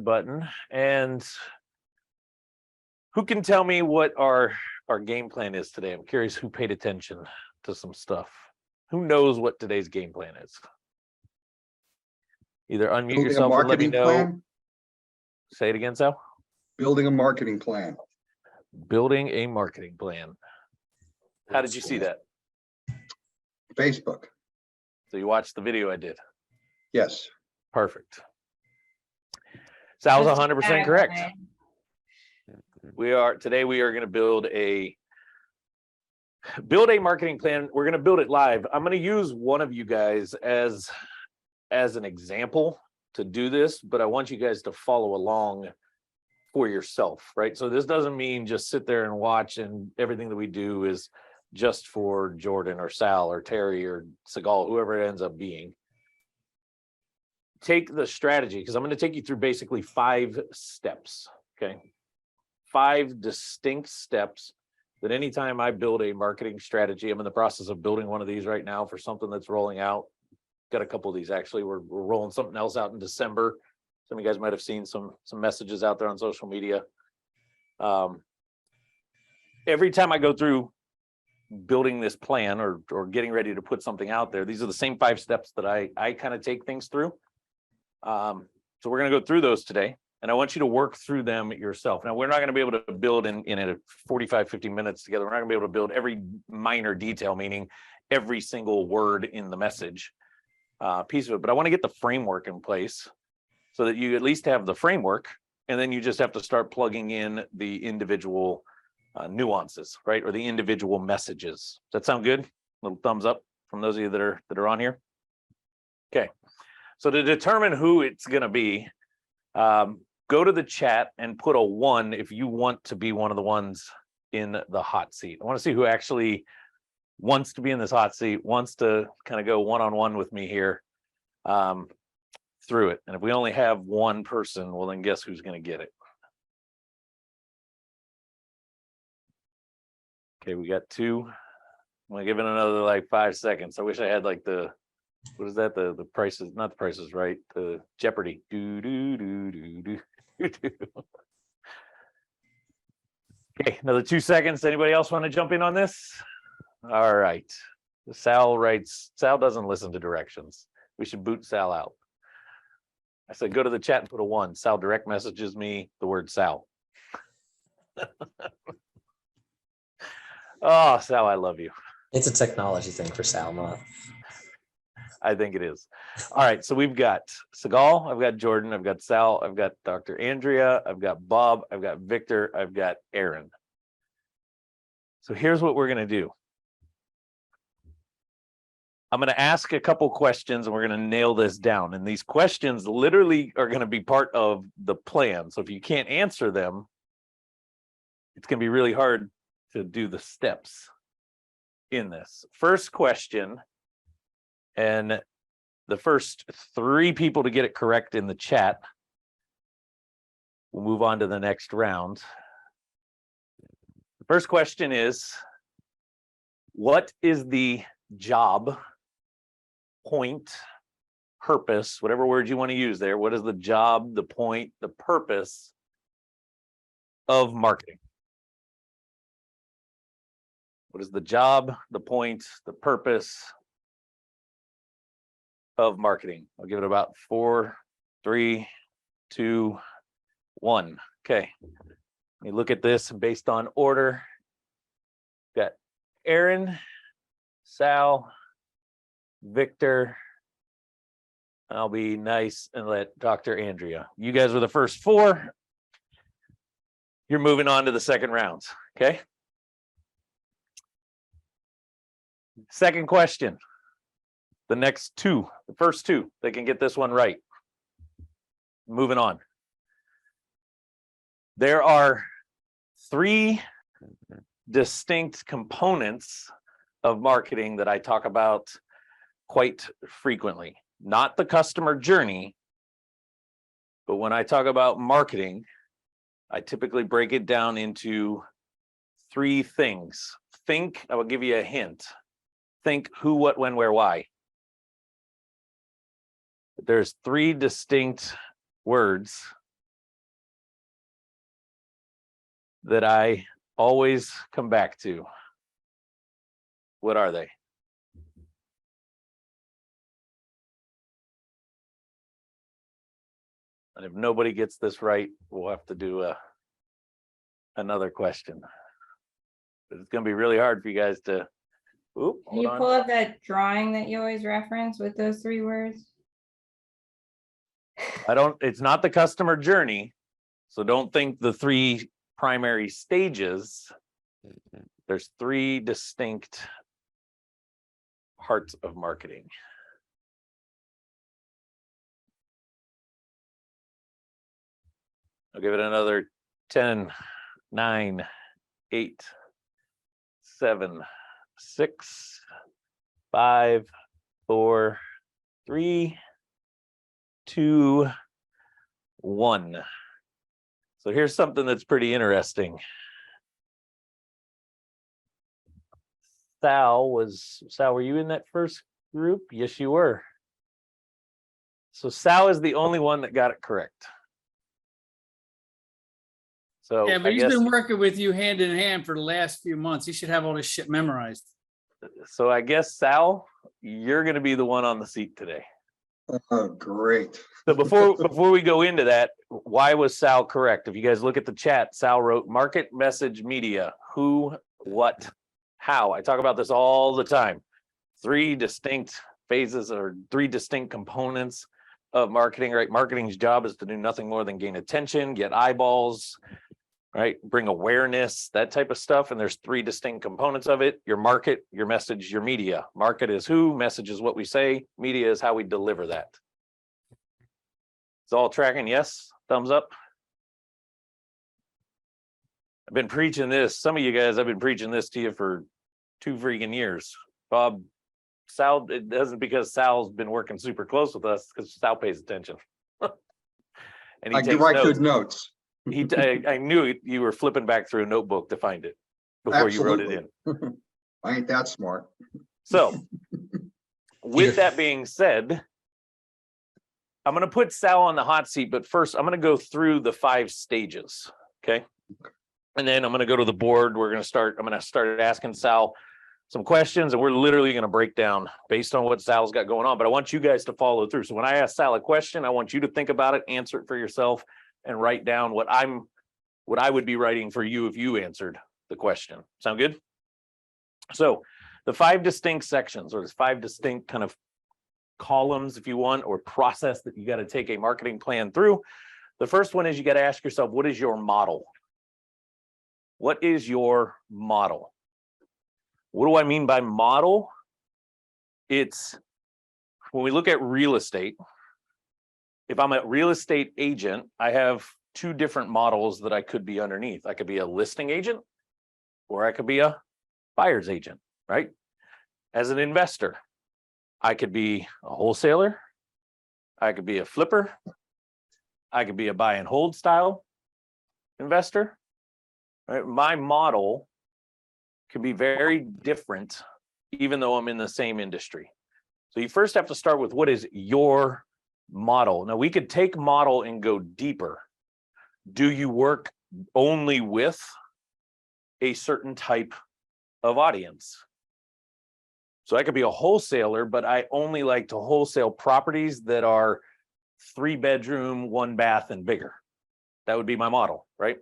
record button. And who can tell me what our game plan is today? I'm curious who paid attention to some stuff. Who knows what today's game plan is? Either unmute Building a yourself or let me marketing know. plan. Say it again, Sal. Building a marketing plan. Building a marketing plan. How did you see that? Facebook. So you watched the video I did. Yes. Perfect. Sal's That's 100% correct. right. We are going to build a marketing plan. We're going to build it live. I'm going to use one of you guys as an example to do this, but I want you guys to follow along for yourself, right? So this doesn't mean just sit there and watch and everything that we do is just for Jordan or Sal or Terry or Segal, whoever it ends up being. Take the strategy, because I'm going to take you through basically 5 steps, okay? 5 distinct steps that anytime I build a marketing strategy, I'm in the process of building one of these right now for something that's rolling out. Got a couple of these actually. We're rolling something else out in December. Some of you guys might have seen some messages out there on social media. Every time I go through building this plan or getting ready to put something out there, these are the same 5 steps that I kind of take things through. So we're going to go through those today, and I want you to work through them yourself. Now, we're not going to be able to build in a 45, 50 minutes together. We're not going to be able to build every minor detail, meaning every single word in the message piece of it. But I want to get the framework in place so that you at least have the framework, and then you just have to start plugging in the individual nuances, right? Or the individual messages. Does that sound good? Little thumbs up from those of you that are on here. Okay. So to determine who it's going to be, go to the chat and put a 1 if you want to be one of the ones in the hot seat. I want to see who actually wants to be in this hot seat, wants to kind of go one-on-one with me here through it. And if we only have 1 person, well, then guess who's going to get it? Okay, we got 2. I'm going to give it another like 5 seconds. I wish I had like what is that? The prices, not the prices, right? The Jeopardy. Do, do, do, do, do, do. Okay, another 2 seconds. Anybody else want to jump in on this? All right. Sal writes, Sal doesn't listen to directions. We should boot Sal out. I said, go to the chat and put a 1. Sal direct messages me the word Sal. Oh, Sal, I love you. It's a technology thing for Sal, not. I think it is. All right, so we've got Segal, I've got Jordan, I've got Sal, I've got Dr. Andrea, I've got Bob, I've got Victor, I've got Aaron. So here's what we're going to do. I'm going to ask a couple questions and we're going to nail this down. And these questions literally are going to be part of the plan. So if you can't answer them, it's going to be really hard to do the steps in this. First question, and the first 3 people to get it correct in the chat, we'll move on to the next round. The first question is, what is the job, point, purpose, whatever word you want to use there, what is the job, the point, the purpose of marketing? What is the job, the point, the purpose of marketing? I'll give it about 4, 3, 2, 1. Okay. Let me look at this based on order. Got Aaron, Sal, Victor. I'll be nice and let Dr. Andrea. You guys were the first 4. You're moving on to the second round. Okay. Second question. The next 2, the first 2, they can get this one right. Moving on. There are 3 distinct components of marketing that I talk about quite frequently. Not the customer journey, but when I talk about marketing, I typically break it down into 3 things. Think, I will give you a hint. Think who, what, when, where, why. There's 3 distinct words that I always come back to. What are they? And if nobody gets this right, we'll have to do another question. But it's going to be really hard for you guys to. Oop, Can you hold pull on. up that drawing that you always reference with those 3 words? It's not the customer journey. So don't think the 3 primary stages. There's 3 distinct parts of marketing. I'll give it another 10, 9, 8, 7, 6, 5, 4, 3, 2, 1. So here's something that's pretty interesting. Sal, were you in that first group? Yes, you were. So Sal is the only one that got it correct. So Yeah, but I he's guess, been working with you hand in hand for the last few months. He should have all this shit memorized. so I guess Sal, you're going to be the one on the seat today. Oh, great. So before we go into that, why was Sal correct? If you guys look at the chat, Sal wrote market, message, media, who, what, how. I talk about this all the time. 3 distinct phases or 3 distinct components of marketing, right? Marketing's job is to do nothing more than gain attention, get eyeballs, right? Bring awareness, that type of stuff. And there's 3 distinct components of it: your market, your message, your media. Market is who, message is what we say, media is how we deliver that. It's all tracking, yes? Thumbs up. I've been preaching this. Some of you guys, I've been preaching this to you for 2 freaking years. Bob, Sal, it isn't because Sal's been working super close with us, because Sal pays attention. And I he can takes write notes. good notes. I knew you were flipping back through a notebook to find it before you wrote it in. I ain't that smart. So with that being said, I'm going to put Sal on the hot seat, but first I'm going to go through the 5 stages. Okay. And then I'm going to go to the board. I'm going to start asking Sal some questions, and we're literally going to break down based on what Sal's got going on. But I want you guys to follow through. So when I ask Sal a question, I want you to think about it, answer it for yourself, and write down what I would be writing for you if you answered the question. Sound good? So the 5 distinct sections, or there's 5 distinct kind of columns, if you want, or process that you got to take a marketing plan through. The first one is you got to ask yourself, what is your model? What is your model? What do I mean by model? It's when we look at real estate. If I'm a real estate agent, I have 2 different models that I could be underneath. I could be a listing agent, or I could be a buyer's agent, right? As an investor, I could be a wholesaler. I could be a flipper. I could be a buy and hold style investor, right? My model can be very different, even though I'm in the same industry. So you first have to start with, what is your model? Now we could take model and go deeper. Do you work only with a certain type of audience? So I could be a wholesaler, but I only like to wholesale properties that are 3-bedroom, 1 bath and bigger. That would be my model, right?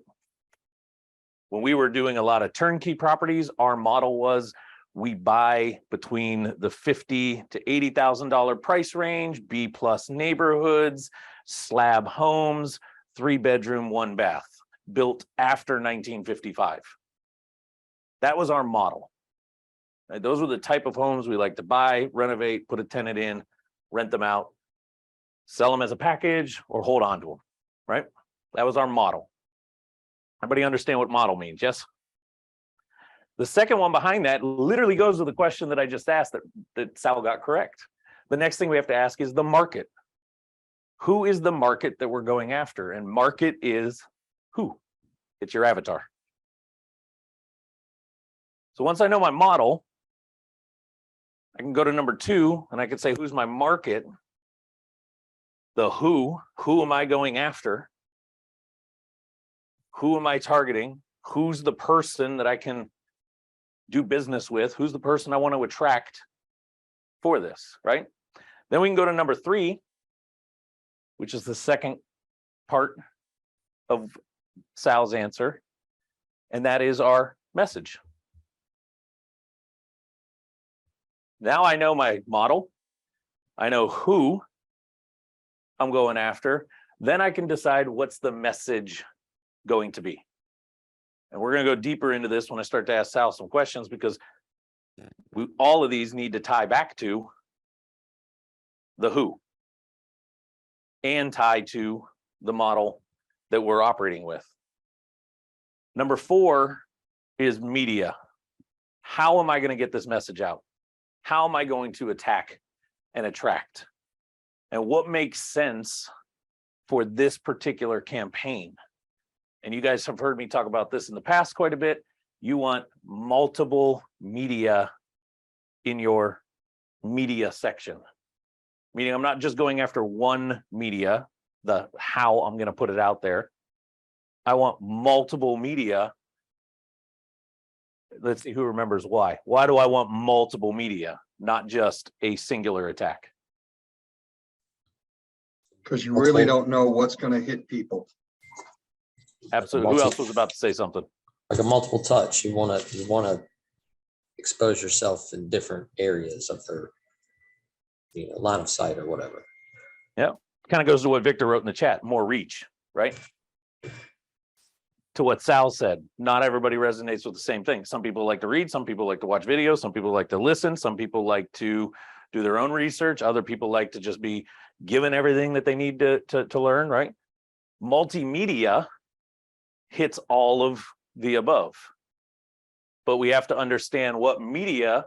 When we were doing a lot of turnkey properties, our model was we buy between the $50,000 to $80,000 price range, B+ neighborhoods, slab homes, 3-bedroom, 1 bath, built after 1955. That was our model. Right? Those were the type of homes we like to buy, renovate, put a tenant in, rent them out, sell them as a package, or hold on to them, right? That was our model. Everybody understand what model means, yes? The second one behind that literally goes to the question that I just asked that Sal got correct. The next thing we have to ask is the market. Who is the market that we're going after? And market is who? It's your avatar. So once I know my model, I can go to number 2 and I can say, who's my market? The who am I going after? Who am I targeting? who's the person that I can do business with? Who's the person I want to attract for this, right? Then we can go to number 3, which is the second part of Sal's answer, and that is our message. Now I know my model. I know who I'm going after. Then I can decide what's the message going to be. And we're going to go deeper into this when I start to ask Sal some questions, because all of these need to tie back to the who and tie to the model that we're operating with. Number 4 is media. How am I going to get this message out? How am I going to attack and attract? And what makes sense for this particular campaign? And you guys have heard me talk about this in the past quite a bit. You want multiple media in your media section. Meaning I'm not just going after one media, the how I'm going to put it out there. I want multiple media. Let's see who remembers why. Why do I want multiple media, not just a singular attack? Because you really don't know what's going to hit people. Absolutely. Who else was about to say something? Like a multiple touch. You wanna expose yourself in different areas of their, line of sight or whatever. Yeah. Kind of goes to what Victor wrote in the chat, more reach, right? To what Sal said, not everybody resonates with the same thing. Some people like to read, some people like to watch videos, some people like to listen, some people like to do their own research, other people like to just be given everything that they need to learn, right? Multimedia hits all of the above. But we have to understand what media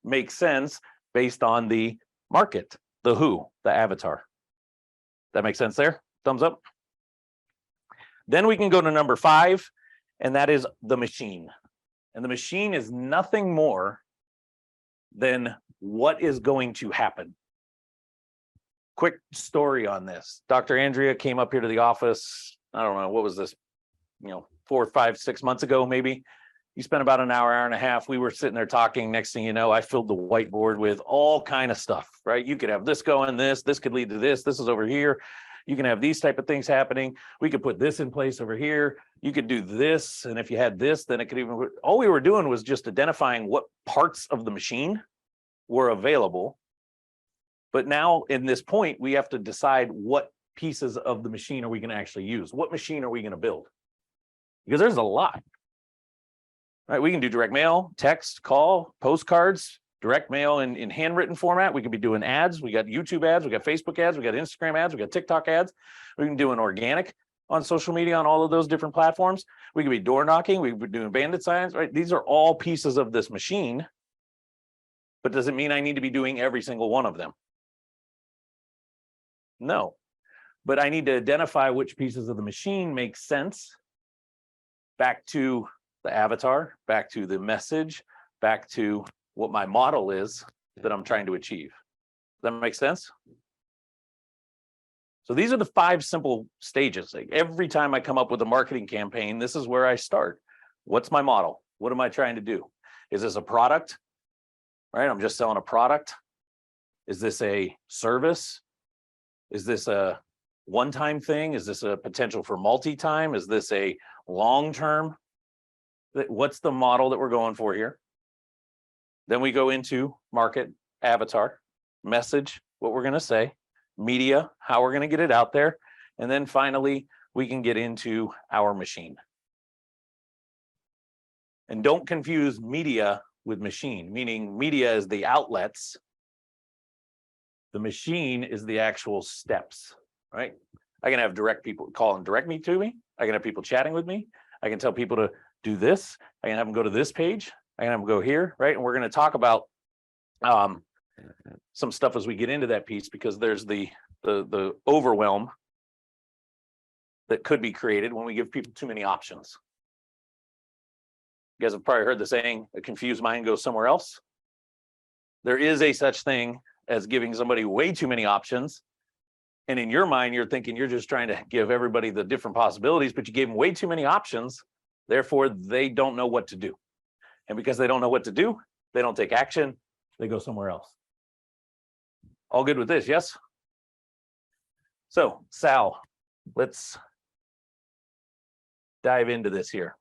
makes sense based on the market, the who, the avatar. That makes sense there? Thumbs up. Then we can go to number 5, and that is the machine. And the machine is nothing more than what is going to happen. Quick story on this. Dr. Andrea came up here to the office. I don't know, what was this? 4, 5, 6 months ago, maybe. You spent about an hour and a half. We were sitting there talking. Next thing you know, I filled the whiteboard with all kind of stuff, right? You could have this going, this could lead to this. This is over here. You can have these type of things happening. We could put this in place over here. You could do this. And if you had this, then it could even, all we were doing was just identifying what parts of the machine were available. But now in this point, we have to decide what pieces of the machine are we going to actually use? What machine are we going to build? Because there's a lot. Right, we can do direct mail, text, call, postcards, direct mail in handwritten format. We could be doing ads. We got YouTube ads, we got Facebook ads, we got Instagram ads, we got TikTok ads. We can do an organic on social media on all of those different platforms. We could be door knocking, we could be doing bandit signs, right? These are all pieces of this machine. But does it mean I need to be doing every single one of them? No. But I need to identify which pieces of the machine make sense. Back to the avatar, back to the message, back to what my model is that I'm trying to achieve. Does that make sense? So these are the 5 simple stages. Like every time I come up with a marketing campaign, this is where I start. What's my model? What am I trying to do? Is this a product? Right? I'm just selling a product. Is this a service? Is this a one-time thing? Is this a potential for multi-time? Is this a long-term? What's the model that we're going for here? Then we go into market, avatar, message, what we're going to say, media, how we're going to get it out there. And then finally, we can get into our machine. And don't confuse media with machine, meaning media is the outlets. The machine is the actual steps, right? I can have direct people call and direct me to me. I can have people chatting with me. I can tell people to do this. I can have them go to this page. I can have them go here, right? And we're going to talk about some stuff as we get into that piece, because there's the overwhelm that could be created when we give people too many options. You guys have probably heard the saying, a confused mind goes somewhere else. There is a such thing as giving somebody way too many options. And in your mind, you're thinking you're just trying to give everybody the different possibilities, but you gave them way too many options. Therefore, they don't know what to do. And because they don't know what to do, they don't take action. They go somewhere else. All good with this, yes? So, Sal, let's dive into this here.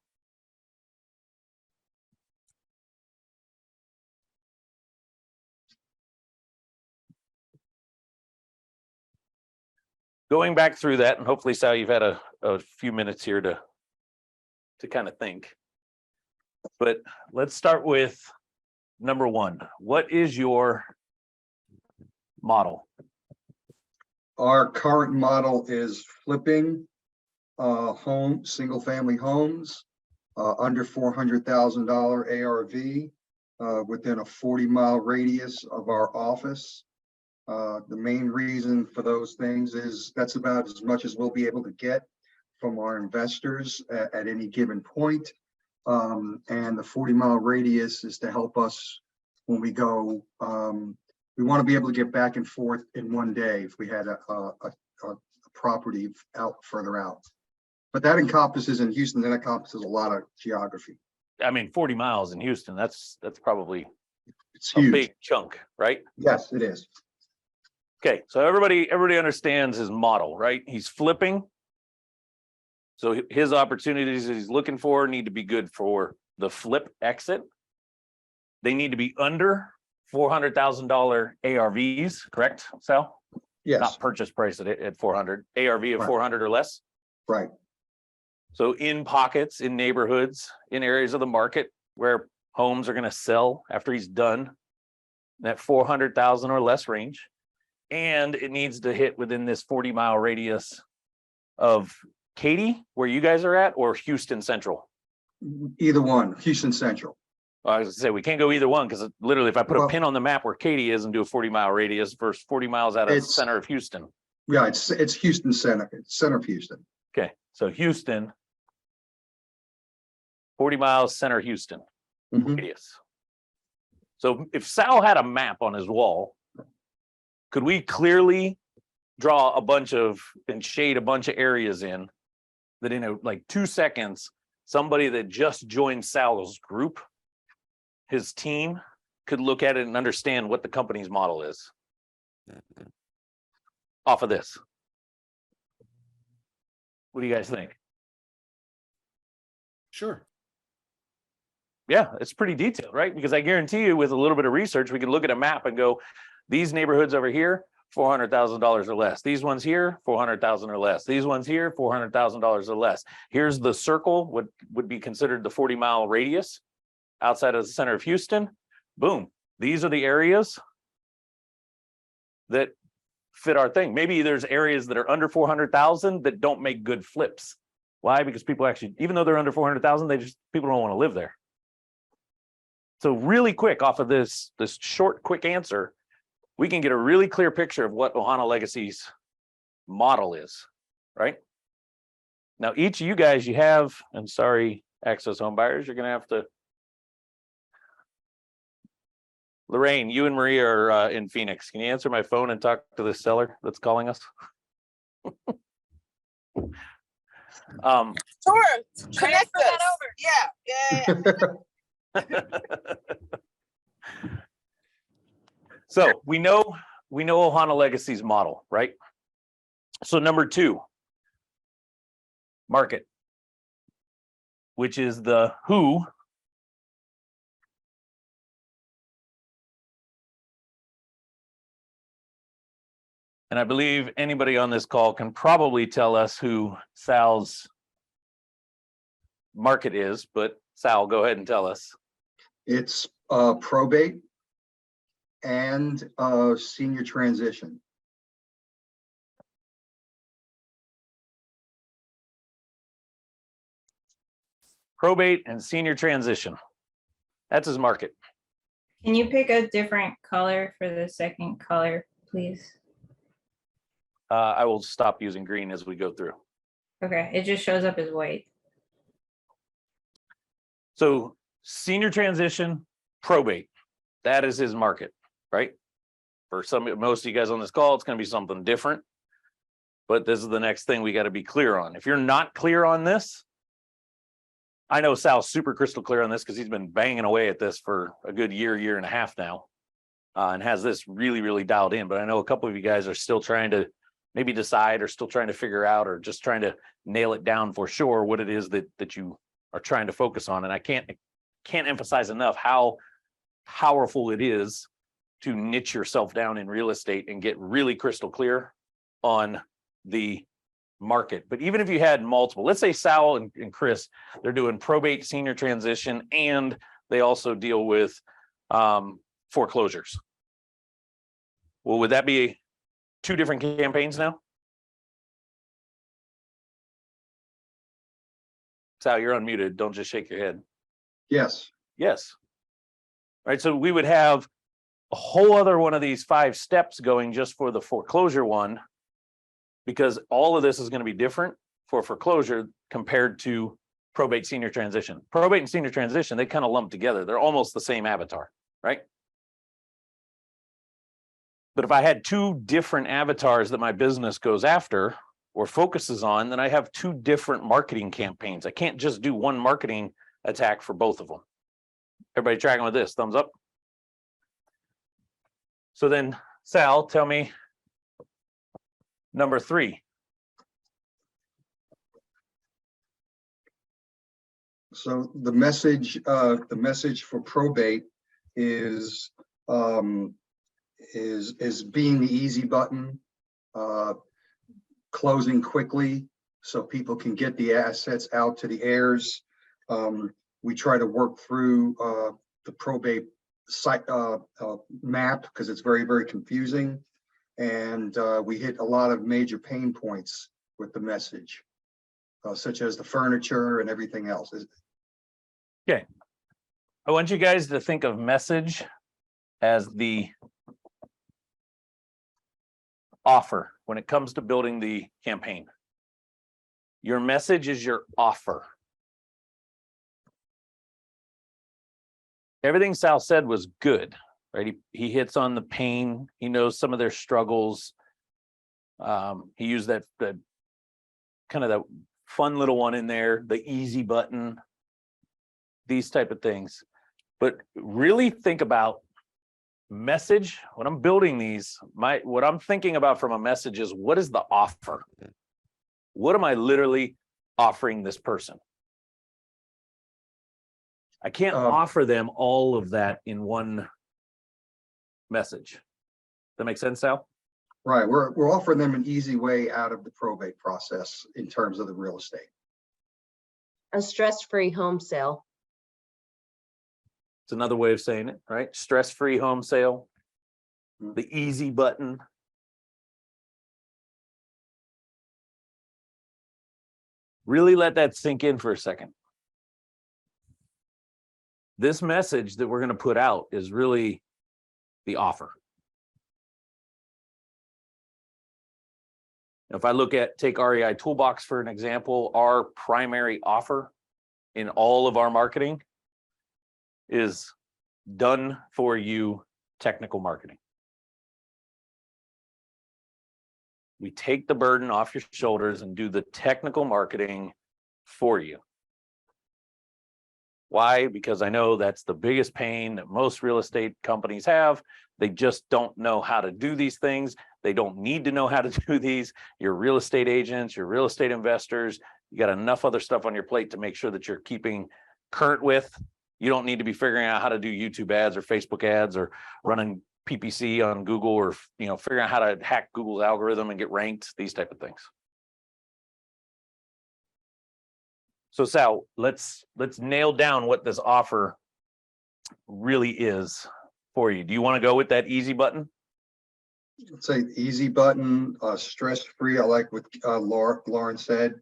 Going back through that, and hopefully, Sal, you've had a few minutes here to kind of think. But let's start with number one. What is your model? Our current model is flipping single family homes under $400,000 ARV within a 40-mile radius of our office. The main reason for those things is that's about as much as we'll be able to get from our investors at any given point. And the 40-mile radius is to help us when we go. We want to be able to get back and forth in one day if we had a property out further out. But that encompasses in Houston, that encompasses a lot of geography. I mean, 40 miles in Houston, that's probably It's a huge. big chunk, right? Yes, it is. Okay, so everybody understands his model, right? He's flipping. So his opportunities that he's looking for need to be good for the flip exit. They need to be under $400,000 ARVs, correct, Sal? Yes, Not purchase price at 400, ARV of Right. 400 or less. right. So in pockets, in neighborhoods, in areas of the market where homes are going to sell after he's done, that 400,000 or less range. And it needs to hit within this 40-mile radius of Katy, where you guys are at, or Houston Central. Either one, Houston Central. I was gonna say, we can't go either one because literally if I put a Well- pin on the map where Katy is and do a 40-mile radius versus 40 miles out of the It's- center of Houston. Yeah, it's Houston Center, it's center of Houston. Okay, so Houston, 40 miles center Houston Mhm. radius. So if Sal had a map on his wall, could we clearly draw a bunch of and shade a bunch of areas in that in like 2 seconds, somebody that just joined Sal's group, his team, could look at it and understand what the company's model is off of this? What do you guys think? Sure. Yeah, it's pretty detailed, right? Because I guarantee you with a little bit of research, we can look at a map and go, these neighborhoods over here, $400,000 or less. These ones here, 400,000 or less. These ones here, $400,000 or less. Here's the circle, what would be considered the 40-mile radius outside of the center of Houston. Boom. These are the areas that fit our thing. Maybe there's areas that are under 400,000 that don't make good flips. Why? Because people actually, even though they're under 400,000, people don't want to live there. So really quick off of this short, quick answer, we can get a really clear picture of what Ohana Legacy's model is, right? Now, each of you guys, you have, and sorry, Access Home Buyers, you're going to have to. Lorraine, you and Maria are in Phoenix. Can you answer my phone and talk to the seller that's calling us? Sure. Connect us. Yeah. So we know Ohana Legacy's model, right? So number 2, market, which is the who. And I believe anybody on this call can probably tell us who Sal's market is, but Sal, go ahead and tell us. It's probate and senior transition. Probate and senior transition. That's his market. Can you pick a different color for the second color, please? I will stop using green as we go through. Okay, it just shows up as white. So senior transition, probate, that is his market, right? For most of you guys on this call, it's going to be something different. But this is the next thing we got to be clear on. If you're not clear on this, I know Sal's super crystal clear on this because he's been banging away at this for a good year and a half now. And has this really, really dialed in. But I know a couple of you guys are still trying to maybe decide or still trying to figure out or just trying to nail it down for sure what it is that you are trying to focus on. And I can't emphasize enough how powerful it is to niche yourself down in real estate and get really crystal clear on the market. But even if you had multiple, let's say Sal and Chris, they're doing probate, senior transition, and they also deal with foreclosures. Well, would that be 2 different campaigns now? Sal, you're unmuted. Don't just shake your head. Yes, Yes. Right. So we would have a whole other one of these 5 steps going just for the foreclosure one, because all of this is going to be different for foreclosure compared to probate, senior transition. Probate and senior transition, they kind of lump together. They're almost the same avatar, right? But if I had 2 different avatars that my business goes after or focuses on, then I have 2 different marketing campaigns. I can't just do one marketing attack for both of them. Everybody tracking with this? Thumbs up. So then, Sal, tell me number 3. so the message for probate is being the easy button, closing quickly so people can get the assets out to the heirs. We try to work through the probate site map because it's very, very confusing. And we hit a lot of major pain points with the message, such as the furniture and everything else. Okay. I want you guys to think of message as the offer when it comes to building the campaign. Your message is your offer. Everything Sal said was good, right? He hits on the pain. He knows some of their struggles. He used that kind of that fun little one in there, the easy button, these type of things. But really think about message. When I'm building these, what I'm thinking about from a message is, what is the offer? What am I literally offering this person? I can't offer them all of that in one message. That make sense, Sal? Right, we're offering them an easy way out of the probate process in terms of the real estate. A stress-free home sale. It's another way of saying it, right? Stress-free home sale, the easy button. Really let that sink in for a second. This message that we're going to put out is really the offer. If I take REI Toolbox for an example, our primary offer in all of our marketing is done for you technical marketing. We take the burden off your shoulders and do the technical marketing for you. Why? Because I know that's the biggest pain that most real estate companies have. They just don't know how to do these things. They don't need to know how to do these. Your real estate agents, your real estate investors, you got enough other stuff on your plate to make sure that you're keeping current with. You don't need to be figuring out how to do YouTube ads or Facebook ads or running PPC on Google or, figuring out how to hack Google's algorithm and get ranked, these type of things. So Sal, let's nail down what this offer really is for you. Do you want to go with that easy button? Let's say easy button, stress-free. I like what Lauren said.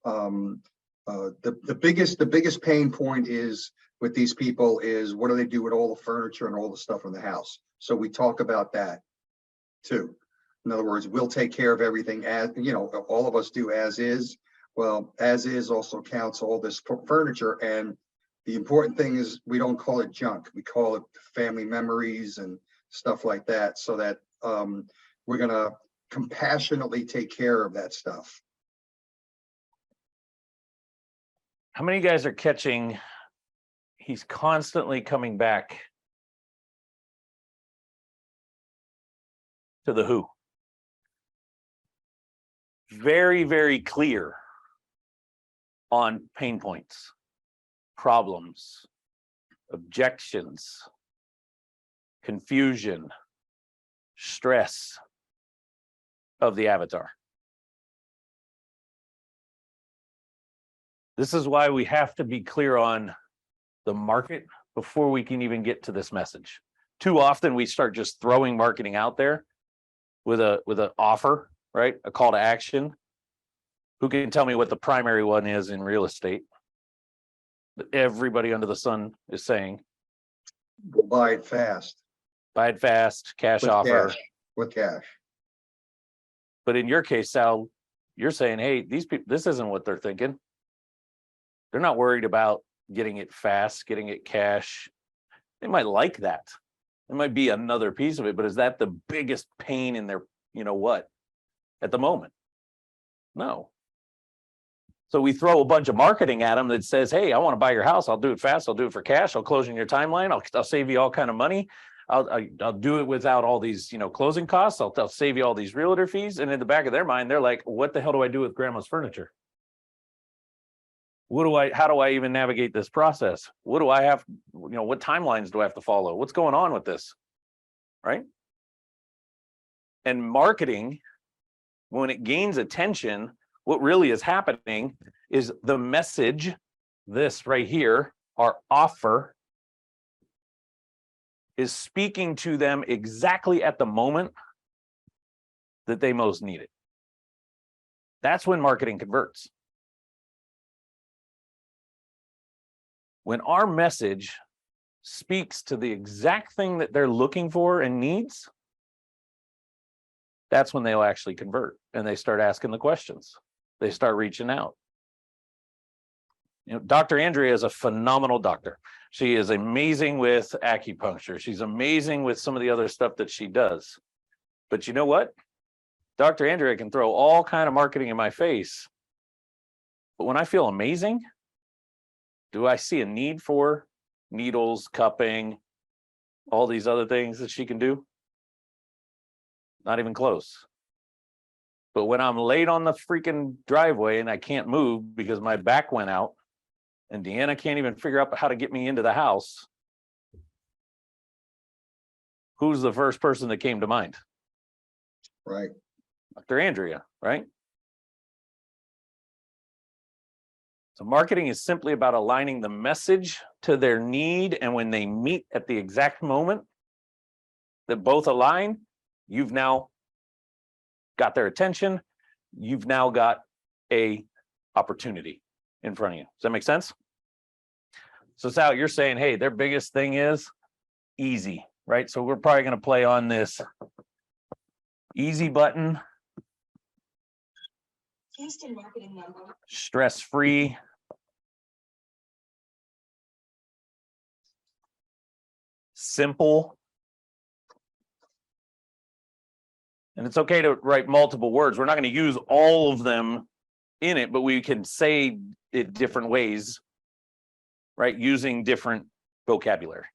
The biggest pain point is with these people is, what do they do with all the furniture and all the stuff in the house? So we talk about that too. In other words, we'll take care of everything as, all of us do as is. Well, as is also counts all this furniture. And the important thing is we don't call it junk. We call it family memories and stuff like that, so that we're going to compassionately take care of that stuff. How many of you guys are catching? He's constantly coming back to the who. Very, very clear on pain points, problems, objections, confusion, stress of the avatar. This is why we have to be clear on the market before we can even get to this message. Too often we start just throwing marketing out there with an offer, right? A call to action. Who can tell me what the primary one is in real estate? That everybody under the sun is saying, Go buy it fast. buy it fast, cash With offer. cash, with cash. But in your case, Sal, you're saying, hey, these people, this isn't what they're thinking. They're not worried about getting it fast, getting it cash. They might like that. It might be another piece of it, but is that the biggest pain in their, you know what, at the moment? No. So we throw a bunch of marketing at them that says, hey, I want to buy your house. I'll do it fast. I'll do it for cash. I'll close in your timeline. I'll save you all kind of money. I'll do it without all these, closing costs. I'll save you all these realtor fees. And in the back of their mind, they're like, what the hell do I do with grandma's furniture? How do I even navigate this process? What do I have, what timelines do I have to follow? What's going on with this? Right? And marketing, when it gains attention, what really is happening is the message, this right here, our offer, is speaking to them exactly at the moment that they most need it. That's when marketing converts. When our message speaks to the exact thing that they're looking for and needs, that's when they'll actually convert and they start asking the questions. They start reaching out. Dr. Andrea is a phenomenal doctor. She is amazing with acupuncture. She's amazing with some of the other stuff that she does. But you know what? Dr. Andrea can throw all kind of marketing in my face. But when I feel amazing, do I see a need for needles, cupping, all these other things that she can do? Not even close. But when I'm late on the freaking driveway and I can't move because my back went out and Deanna can't even figure out how to get me into the house, who's the first person that came to mind? Right. Dr. Andrea, right? So marketing is simply about aligning the message to their need, and when they meet at the exact moment that both align, you've now got their attention. You've now got a opportunity in front of you. Does that make sense? So Sal, you're saying, hey, their biggest thing is easy, right? So we're probably going to play on this easy button. Houston marketing number. Stress-free. Simple. And it's okay to write multiple words. We're not going to use all of them in it, but we can say it different ways, right? Using different vocabulary.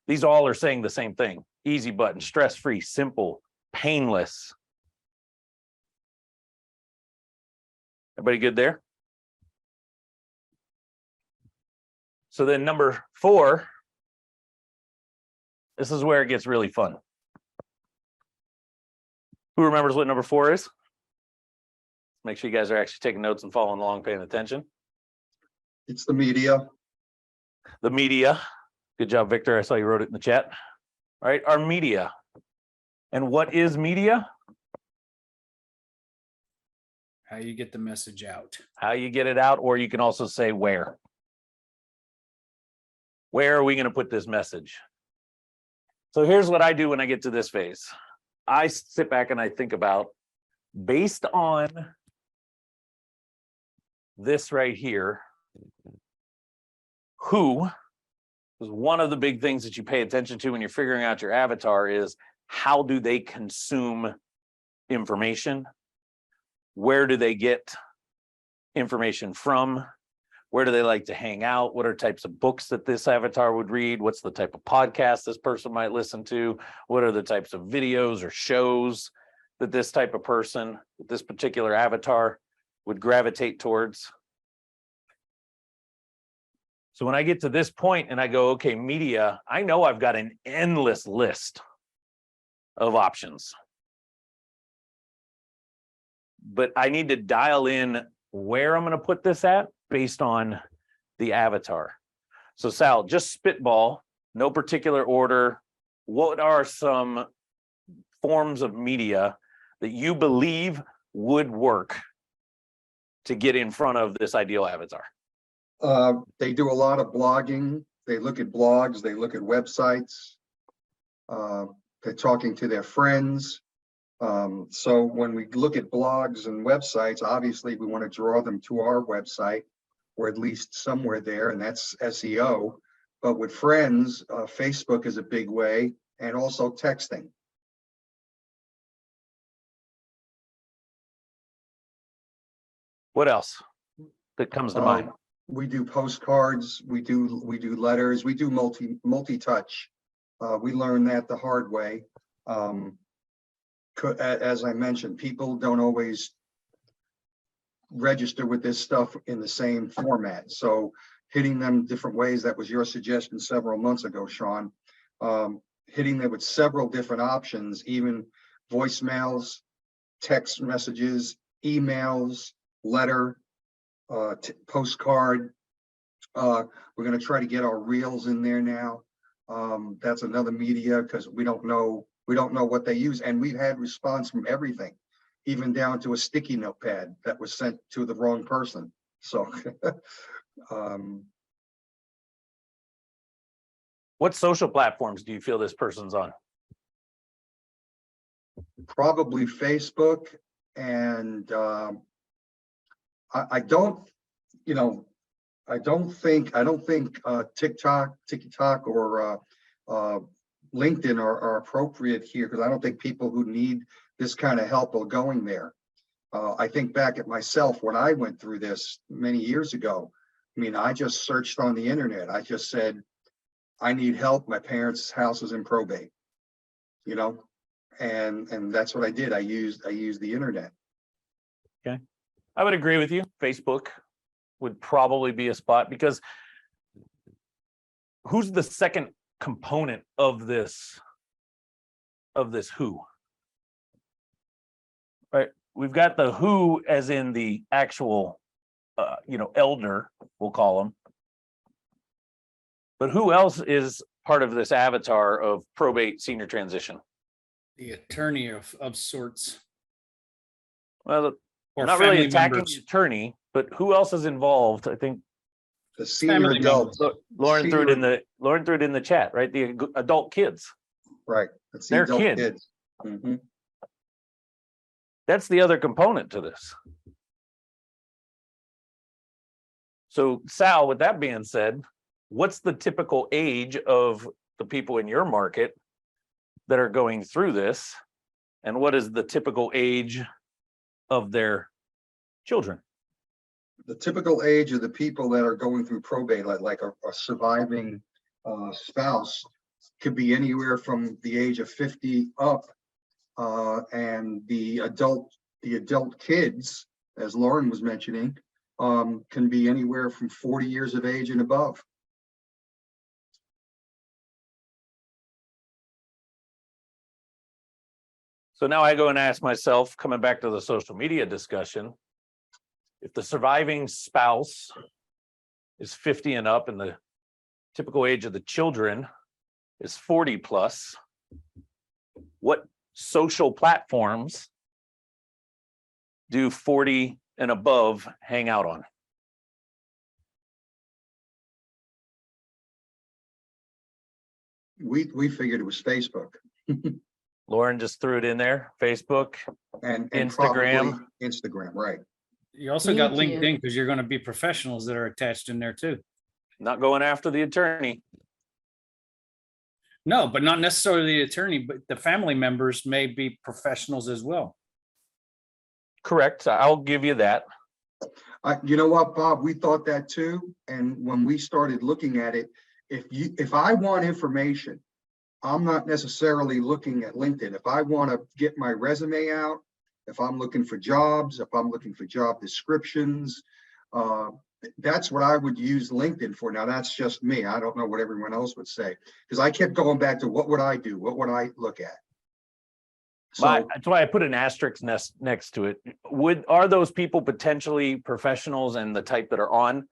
These all are saying the same thing. Easy button, stress-free, simple, painless. Everybody good there? So then number 4, this is where it gets really fun. Who remembers what number 4 is? Make sure you guys are actually taking notes and following along, paying attention. It's the media. The media. Good job, Victor. I saw you wrote it in the chat. All right, our media. And what is media? How you get the message out. How you get it out, or you can also say where. Where are we going to put this message? So here's what I do when I get to this phase. I sit back and I think about, based on this right here, who is one of the big things that you pay attention to when you're figuring out your avatar is how do they consume information? Where do they get information from? Where do they like to hang out? What are types of books that this avatar would read? What's the type of podcast this person might listen to? What are the types of videos or shows that this type of person, this particular avatar would gravitate towards? So when I get to this point and I go, okay, media, I know I've got an endless list of options. But I need to dial in where I'm going to put this at based on the avatar. So Sal, just spitball, no particular order. What are some forms of media that you believe would work to get in front of this ideal avatar? They do a lot of blogging. They look at blogs, they look at websites. They're talking to their friends. So when we look at blogs and websites, obviously we want to draw them to our website, or at least somewhere there, and that's SEO. But with friends, Facebook is a big way, and also texting. What else that comes to mind? We do postcards, we do letters, we do multi-touch. We learned that the hard way. As I mentioned, people don't always register with this stuff in the same format. So hitting them different ways, that was your suggestion several months ago, Shawn. Hitting them with several different options, even voicemails, text messages, emails, letter, postcard. We're going to try to get our reels in there now. That's another media, because we don't know what they use, and we've had response from everything, even down to a sticky notepad that was sent to the wrong person. So What social platforms do you feel this person's on? probably Facebook, and I don't think TikTok or LinkedIn are appropriate here, because I don't think people who need this kind of help are going there. I think back at myself when I went through this many years ago. I mean, I just searched on the internet. I just said, I need help. My parents' house is in probate, and that's what I did. I used the internet. I would agree with you. Facebook would probably be a spot, because who's the second component of this who? Right. We've got the who as in the actual elder, we'll call them. But who else is part of this avatar of probate senior transition? The attorney of sorts. Well, Or not really family attacking members. the attorney, but who else is involved? I think The senior Family adults, Lauren threw it in the chat, right? The adult kids. right? That's the They're adult kids. kids. Mhm. That's the other component to this. So Sal, with that being said, what's the typical age of the people in your market that are going through this? And what is the typical age of their children? The typical age of the people that are going through probate, like a surviving spouse, could be anywhere from the age of 50 up, and the adult kids, as Lauren was mentioning, can be anywhere from 40 years of age and above. So now I go and ask myself, coming back to the social media discussion, if the surviving spouse is 50 and up and the typical age of the children is 40 plus, what social platforms do 40 and above hang out on? We figured it was Facebook Lauren just threw it in there. Facebook, and Instagram. probably Instagram, right? You also got YouTube. LinkedIn, because you're going to be professionals that are attached in there too. not going after the attorney. No, but not necessarily the attorney, but the family members may be professionals as well. Correct. I'll give you that. You know what, Bob, we thought that too. And when we started looking at it, if I want information, I'm not necessarily looking at LinkedIn. If I want to get my resume out, if I'm looking for jobs, if I'm looking for job descriptions, that's what I would use LinkedIn for. Now, that's just me. I don't know what everyone else would say, because I kept going back to what would I do? What would I look at? So, That's why I put an asterisk next to it. Are those people potentially professionals and the type that are on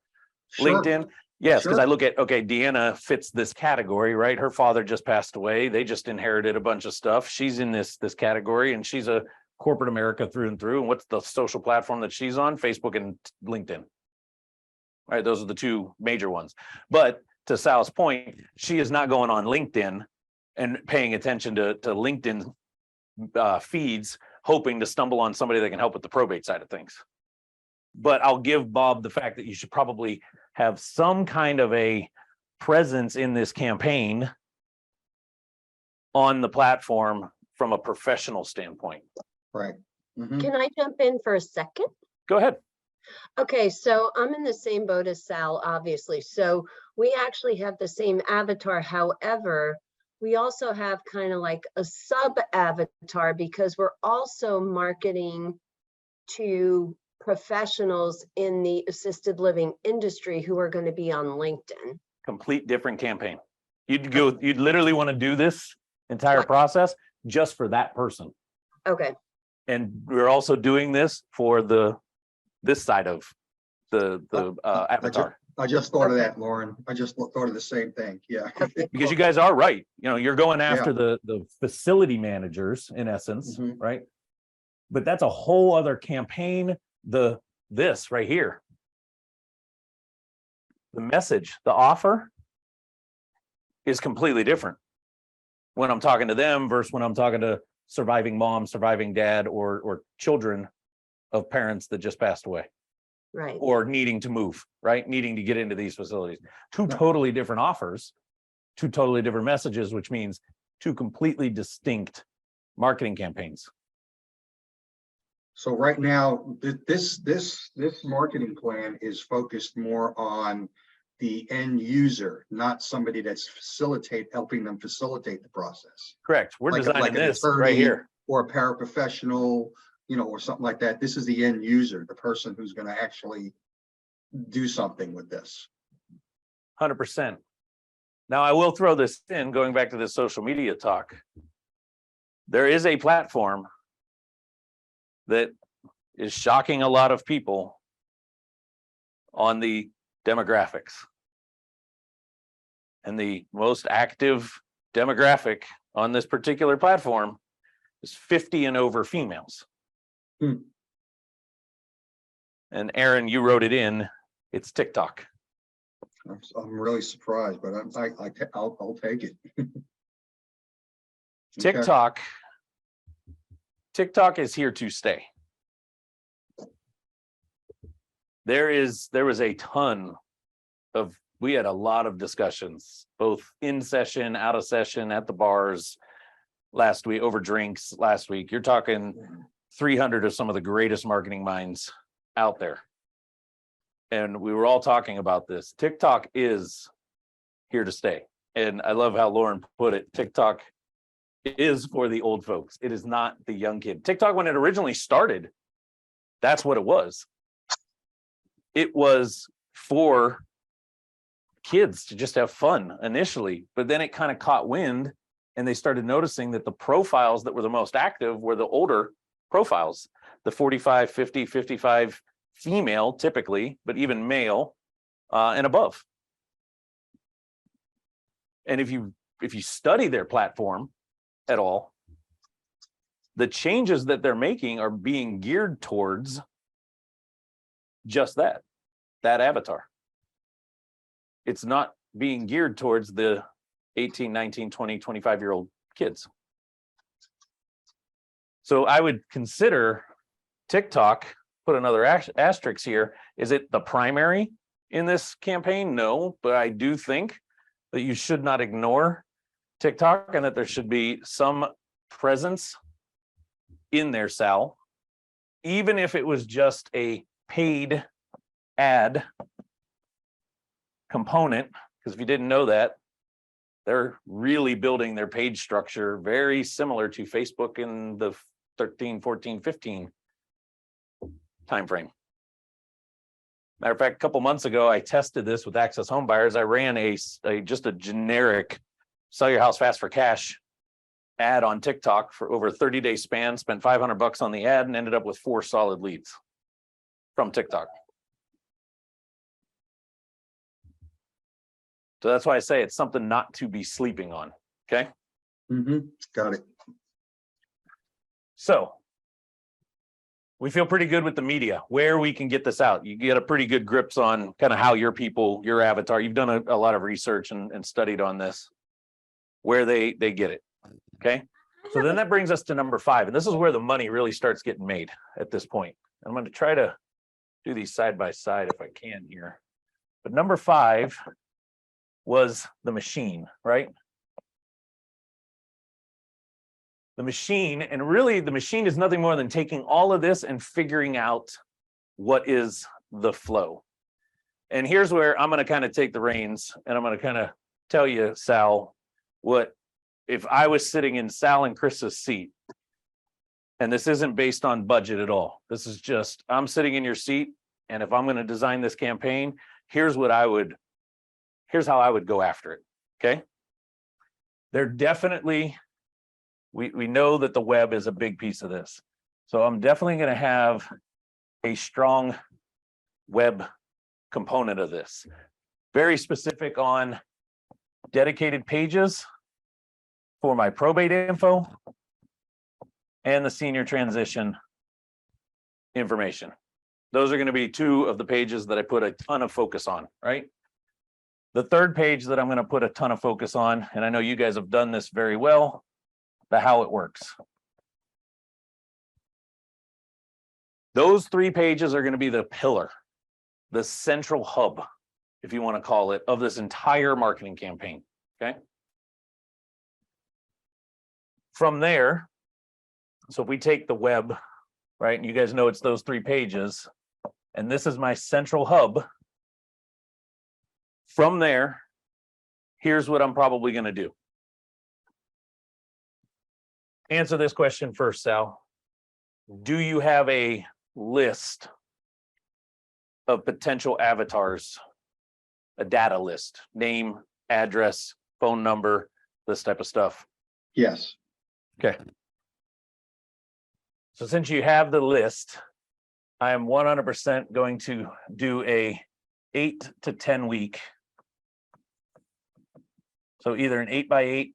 sure, LinkedIn? Yes, because I Sure. look at, okay, Deanna fits this category, right? Her father just passed away. They just inherited a bunch of stuff. She's in this category, and she's a corporate America through and through. And what's the social platform that she's on? Facebook and LinkedIn. Right, those are the two major ones. But to Sal's point, she is not going on LinkedIn and paying attention to LinkedIn feeds, hoping to stumble on somebody that can help with the probate side of things. But I'll give Bob the fact that you should probably have some kind of a presence in this campaign on the platform from a professional standpoint. right. Mhm. Can I jump in for a second? Go ahead. Okay, so I'm in the same boat as Sal, obviously. So we actually have the same avatar. However, we also have kind of like a sub avatar because we're also marketing to professionals in the assisted living industry who are going to be on LinkedIn. Complete different campaign. You'd literally want to do this entire Right. process just for that person. Okay, And we're also doing this for this side of the avatar, I just thought of that, Lauren. I just thought of the same thing. Yeah. okay, because you cool. guys are right. You know, you're going after the facility managers in essence, Mhm. right? But that's a whole other campaign. This right here, the message, the offer is completely different when I'm talking to them versus when I'm talking to surviving mom, surviving dad, or children of parents that just passed away Right. or needing to move, right? Needing to get into these facilities. Two totally different offers, two totally different messages, which means two completely distinct marketing campaigns. So right now, this marketing plan is focused more on the end user, not somebody that's helping them facilitate the process. Correct. We're Like designing an this right attorney here. or a paraprofessional, or something like that. This is the end user, the person who's going to actually do something with this. 100%. Now, I will throw this in, going back to this social media talk. There is a platform that is shocking a lot of people on the demographics. And the most active demographic on this particular platform is 50 and over females. Hmm. And Aaron, you wrote it in, it's TikTok. I'm really surprised, but I'll take it. Okay. TikTok is here to stay. There was a ton of, we had a lot of discussions, both in session, out of session, at the bars last week, over drinks last week. You're talking 300 of some of the greatest marketing minds out there. And we were all talking about this. TikTok is here to stay. And I love how Lauren put it. TikTok is for the old folks. It is not the young kid. TikTok, when it originally started, that's what it was. It was for kids to just have fun initially, but then it kind of caught wind and they started noticing that the profiles that were the most active were the older profiles, the 45, 50, 55 female typically, but even male and above. And if you study their platform at all, the changes that they're making are being geared towards just that avatar. It's not being geared towards the 18, 19, 20, 25-year-old kids. So I would consider TikTok, put another asterisk here. Is it the primary in this campaign? No, but I do think that you should not ignore TikTok and that there should be some presence in there, Sal, even if it was just a paid ad component, because if you didn't know that, they're really building their page structure very similar to Facebook in the 13, 14, 15 timeframe. Matter of fact, a couple months ago, I tested this with Access Home Buyers. I ran just a generic sell your house fast for cash ad on TikTok for over a 30-day span, spent $500 on the ad and ended up with 4 solid leads from TikTok. So that's why I say it's something not to be sleeping on. Okay. Got it. So we feel pretty good with the media, where we can get this out. You get a pretty good grips on kind of how your people, your avatar, you've done a lot of research and studied on this, where they get it. Okay. So then that brings us to number 5. And this is where the money really starts getting made at this point. I'm going to try to do these side by side if I can here. But number 5 was the machine, right? The machine, and really the machine is nothing more than taking all of this and figuring out what is the flow. And here's where I'm going to kind of take the reins and I'm going to kind of tell you, Sal, what if I was sitting in Sal and Chris's seat, and this isn't based on budget at all. This is just, I'm sitting in your seat, and if I'm going to design this campaign, here's how I would go after it. Okay. They're definitely, we know that the web is a big piece of this. So I'm definitely going to have a strong web component of this. Very specific on dedicated pages for my probate info and the senior transition information. Those are going to be 2 of the pages that I put a ton of focus on, right? The third page that I'm going to put a ton of focus on, and I know you guys have done this very well, the how it works. Those 3 pages are going to be the pillar, the central hub, if you want to call it, of this entire marketing campaign. Okay. From there, so if we take the web, right, and you guys know it's those 3 pages, and this is my central hub. From there, here's what I'm probably going to do. Answer this question first, Sal. Do you have a list of potential avatars, a data list, name, address, phone number, this type of stuff? Yes. Okay. So since you have the list, I am 100% going to do a 8 to 10 week. So either an 8x8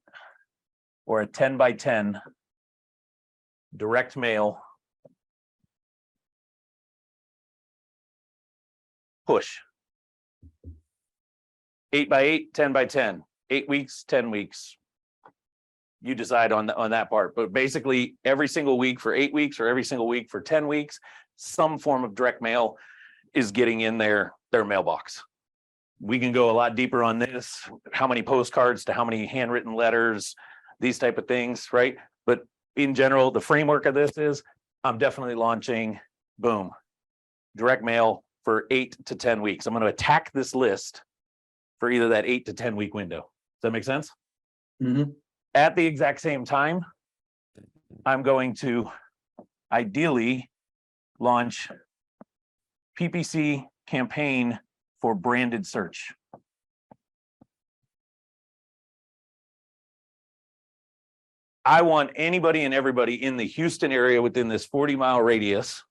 or a 10x10 direct mail push. 8x8, 10x10, 8 weeks, 10 weeks. You decide on that part, but basically every single week for 8 weeks or every single week for 10 weeks, some form of direct mail is getting in their mailbox. We can go a lot deeper on this, how many postcards to how many handwritten letters, these type of things, right? But in general, the framework of this is I'm definitely launching, boom, direct mail for 8 to 10 weeks. I'm going to attack this list for either that 8 to 10 week window. Does that make sense? Mm-hmm. At the exact same time, I'm going to ideally launch PPC campaign for branded search. I want anybody and everybody in the Houston area within this 40-mile radius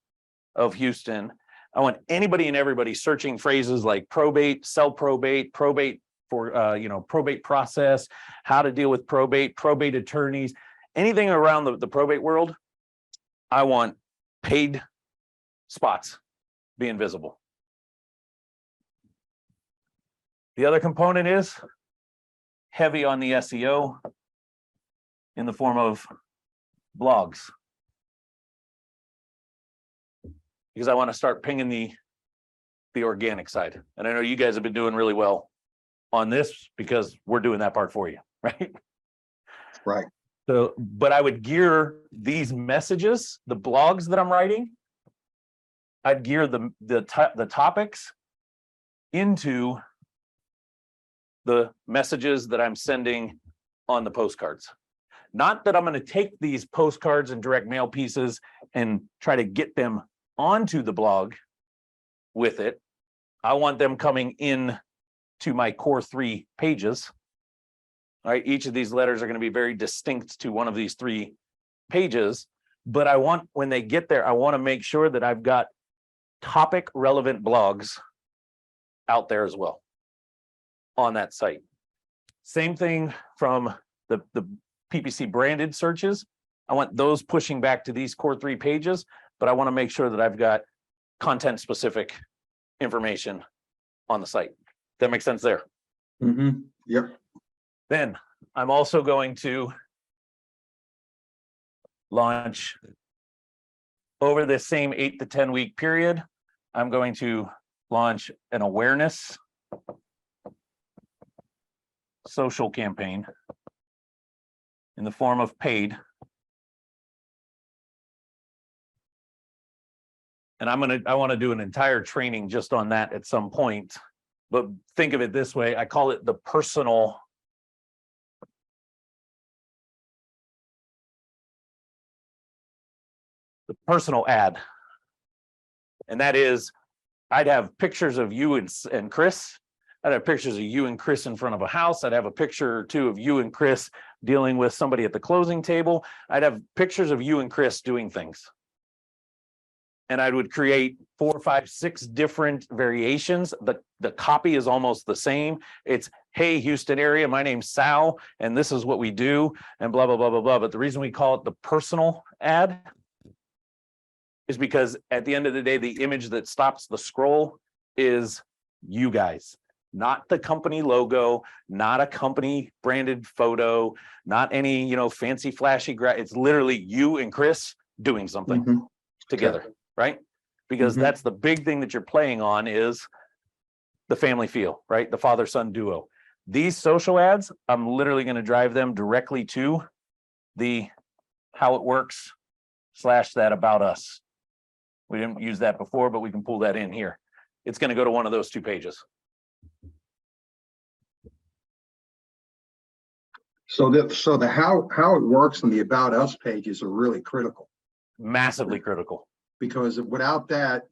of Houston. I want anybody and everybody searching phrases like probate, sell probate, probate for probate process, how to deal with probate attorneys, anything around the probate world. I want paid spots being visible. The other component is heavy on the SEO in the form of blogs, because I want to start pinging the organic side. And I know you guys have been doing really well on this because we're doing that part for you, right? Right. So, but I would gear these messages, the blogs that I'm writing, I'd gear the topics into the messages that I'm sending on the postcards. Not that I'm going to take these postcards and direct mail pieces and try to get them onto the blog with it. I want them coming in to my core 3 pages. All right, each of these letters are going to be very distinct to one of these 3 pages, but I want, when they get there, I want to make sure that I've got topic relevant blogs out there as well on that site. Same thing from the PPC branded searches. I want those pushing back to these core 3 pages, but I want to make sure that I've got content specific information on the site. That makes sense there. Yep. Then I'm also going to launch over this same 8 to 10 week period. I'm going to launch an awareness social campaign in the form of paid. And I want to do an entire training just on that at some point. But think of it this way, I call it the personal ad. And that is, I'd have pictures of you and Chris. I'd have pictures of you and Chris in front of a house. I'd have a picture or 2 of you and Chris dealing with somebody at the closing table. I'd have pictures of you and Chris doing things. And I would create 4, 5, 6 different variations. The copy is almost the same. It's, hey, Houston area, my name's Sal, and this is what we do, and blah, blah, blah, blah, blah. But the reason we call it the personal ad is because at the end of the day, the image that stops the scroll is you guys, not the company logo, not a company branded photo, not any, fancy flashy, it's literally you and Chris doing something together. Right? Because that's the big thing that you're playing on is the family feel, right? The father-son duo. These social ads, I'm literally going to drive them directly to the how it works / that about us. We didn't use that before, but we can pull that in here. It's going to go to one of those 2 pages. So the how it works and the about us pages are really critical, Massively critical. because without that,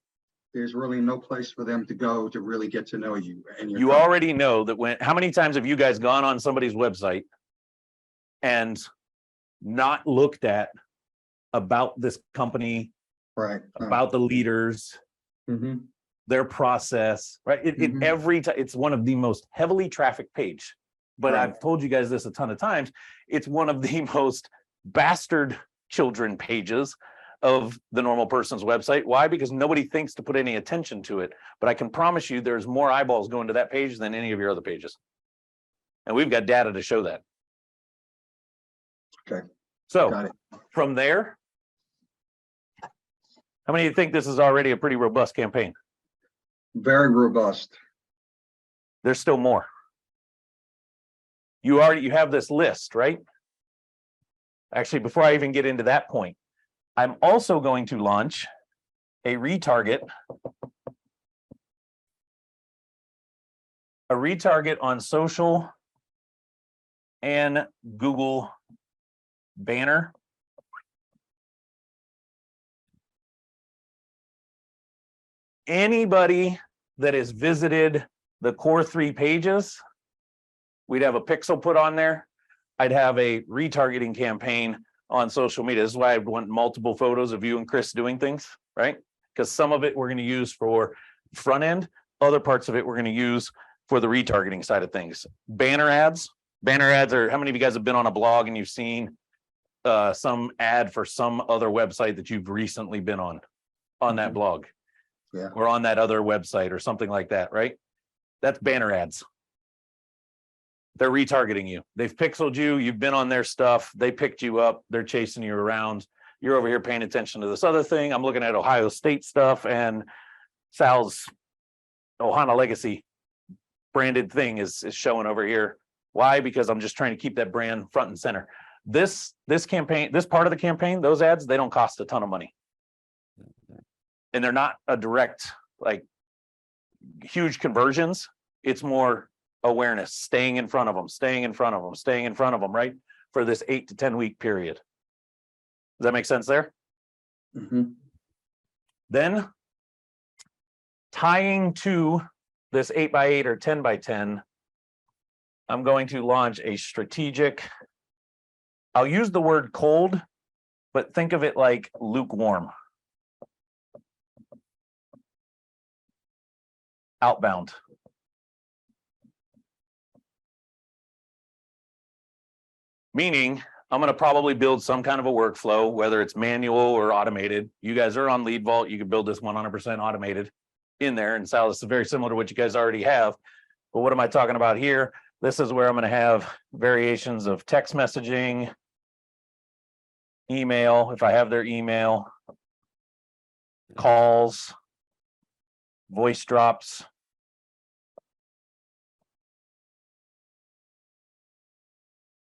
there's really no place for them to go to really get to know you. And your You company. already know that how many times have you guys gone on somebody's website and not looked at about this company, Right. about the leaders, their process, right? Every time, it's one of the most heavily trafficked page. But Right. I've told you guys this a ton of times. It's one of the most bastard children pages of the normal person's website. Why? Because nobody thinks to put any attention to it. But I can promise you there's more eyeballs going to that page than any of your other pages. And we've got data to show that. Okay. So Got it. from there, how many of you think this is already a pretty robust campaign? Very robust. There's still more. You have this list, right? Actually, before I even get into that point, I'm also going to launch a retarget on social and Google banner. Anybody that has visited the core 3 pages, we'd have a pixel put on there. I'd have a retargeting campaign on social media. This is why I want multiple photos of you and Chris doing things, right? Because some of it we're going to use for front end, other parts of it we're going to use for the retargeting side of things. Banner ads are, how many of you guys have been on a blog and you've seen some ad for some other website that you've recently been on that blog? Yeah. Or on that other website or something like that, right? That's banner ads. They're retargeting you. They've pixeled you. You've been on their stuff. They picked you up. They're chasing you around. You're over here paying attention to this other thing. I'm looking at Ohio State stuff, and Sal's Ohana Legacy branded thing is showing over here. Why? Because I'm just trying to keep that brand front and center. This campaign, this part of the campaign, those ads, they don't cost a ton of money. And they're not a direct, like, huge conversions. It's more awareness, staying in front of them, staying in front of them, staying in front of them, right? For this 8 to 10 week period. Does that make sense there? Mhm. Then tying to this 8x8 or 10x10, I'm going to launch a strategic, I'll use the word cold, but think of it like lukewarm. Outbound. Meaning, I'm going to probably build some kind of a workflow, whether it's manual or automated. You guys are on Lead Vault. You can build this 100% automated in there. And Sal, this is very similar to what you guys already have. But what am I talking about here? This is where I'm going to have variations of text messaging, email, if I have their email, calls, voice drops.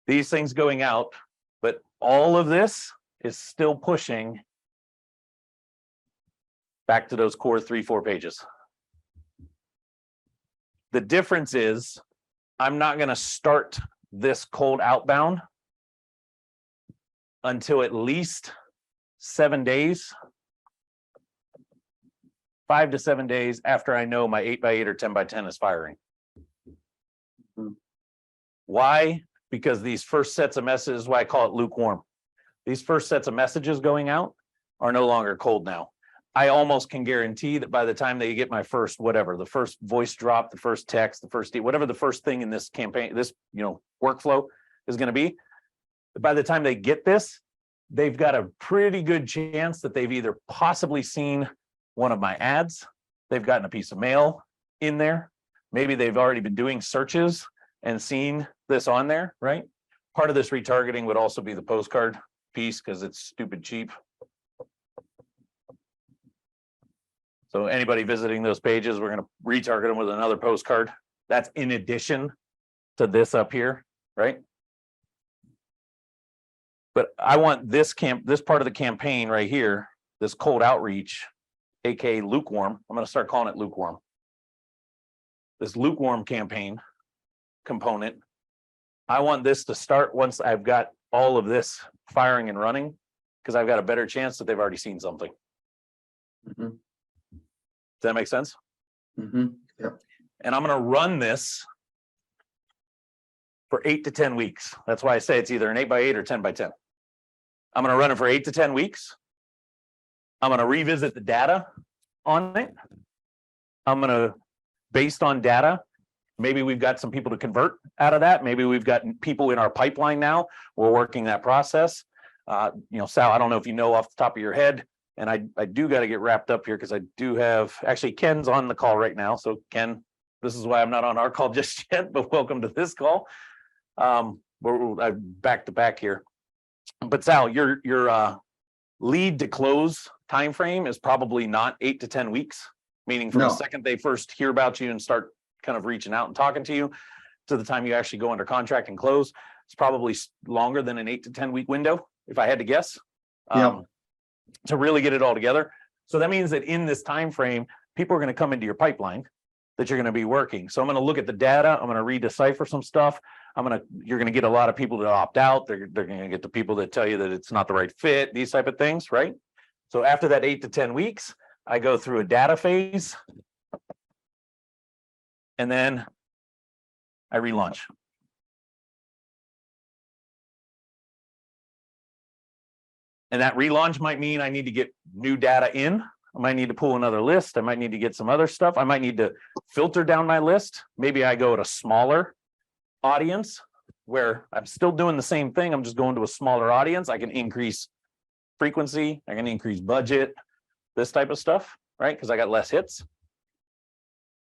These things going out, but all of this is still pushing back to those core 3-4 pages. The difference is I'm not going to start this cold outbound until at least 7 days, 5 to 7 days after I know my 8x8 or 10x10 is firing. Why? Because these first sets of messages, why I call it lukewarm. These first sets of messages going out are no longer cold now. I almost can guarantee that by the time they get my first, whatever, the first voice drop, the first text, the first, whatever the first thing in this campaign, this, workflow is going to be, by the time they get this, they've got a pretty good chance that they've either possibly seen one of my ads, they've gotten a piece of mail in there, maybe they've already been doing searches and seen this on there, right? Part of this retargeting would also be the postcard piece because it's stupid cheap. So anybody visiting those pages, we're going to retarget them with another postcard. That's in addition to this up here, right? But I want this part of the campaign right here, this cold outreach, aka lukewarm. I'm going to start calling it lukewarm. This lukewarm campaign component. I want this to start once I've got all of this firing and running, because I've got a better chance that they've already seen something. Mhm. Does that make sense? Yep. And I'm going to run this for 8 to 10 weeks. That's why I say it's either an 8x8 or 10x10. I'm going to run it for 8 to 10 weeks. I'm going to revisit the data on it. I'm going to, based on data, maybe we've got some people to convert out of that. Maybe we've got people in our pipeline now. We're working that process. Sal, I don't know if you know off the top of your head, and I do got to get wrapped up here because I do have, actually Ken's on the call right now. So Ken, this is why I'm not on our call just yet, but welcome to this call. We're back to back here. But Sal, your lead to close time frame is probably not 8 to 10 weeks, meaning from the second they first hear about you and start kind of reaching out and talking to you to the time you actually go under contract and close. It's probably longer than an 8 to 10 week window, if I had to guess. To really get it all together. So that means that in this time frame, people are going to come into your pipeline that you're going to be working. So I'm going to look at the data. I'm going to redecipher some stuff. You're going to get a lot of people that opt out. They're going to get the people that tell you that it's not the right fit, these type of things, right? So after that 8 to 10 weeks, I go through a data phase. And then I relaunch. And that relaunch might mean I need to get new data in. I might need to pull another list. I might need to get some other stuff. I might need to filter down my list. Maybe I go to smaller audience where I'm still doing the same thing. I'm just going to a smaller audience. I can increase frequency. I can increase budget, this type of stuff, right? Because I got less hits.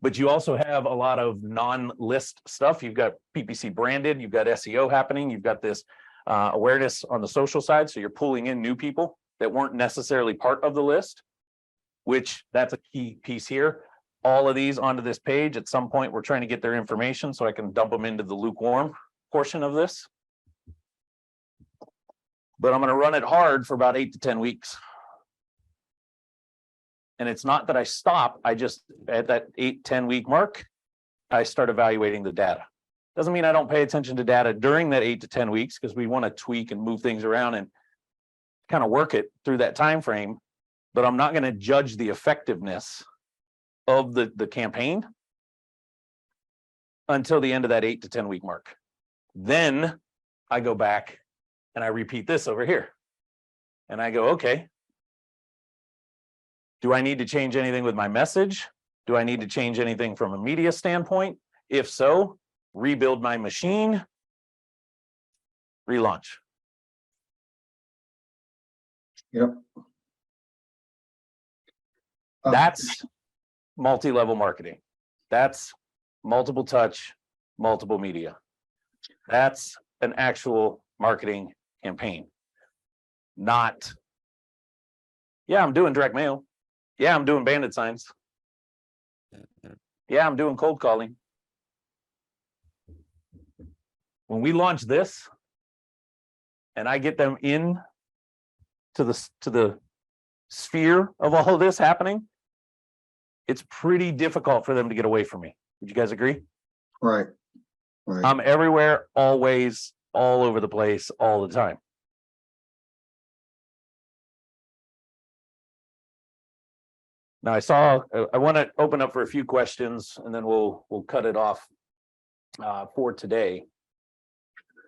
But you also have a lot of non-list stuff. You've got PPC branded. You've got SEO happening. You've got this awareness on the social side. So you're pulling in new people that weren't necessarily part of the list, which that's a key piece here. All of these onto this page. At some point, we're trying to get their information so I can dump them into the lukewarm portion of this. But I'm going to run it hard for about 8 to 10 weeks. And it's not that I stop, I just, at that 8-10 week mark, I start evaluating the data. Doesn't mean I don't pay attention to data during that 8 to 10 weeks, because we want to tweak and move things around and kind of work it through that time frame. But I'm not going to judge the effectiveness of the campaign until the end of that 8 to 10 week mark. Then I go back and I repeat this over here. And I go, okay, do I need to change anything with my message? Do I need to change anything from a media standpoint? If so, rebuild my machine, relaunch. Yep. That's multi-level marketing. That's multiple touch, multiple media. That's an actual marketing campaign. Not, yeah, I'm doing direct mail. Yeah, I'm doing bandit signs. Yeah, I'm doing cold calling. When we launch this and I get them in to the sphere of all of this happening, it's pretty difficult for them to get away from me. Would you guys agree? Right. Right. I'm everywhere, always, all over the place, all the time. Now I want to open up for a few questions and then we'll cut it off for today.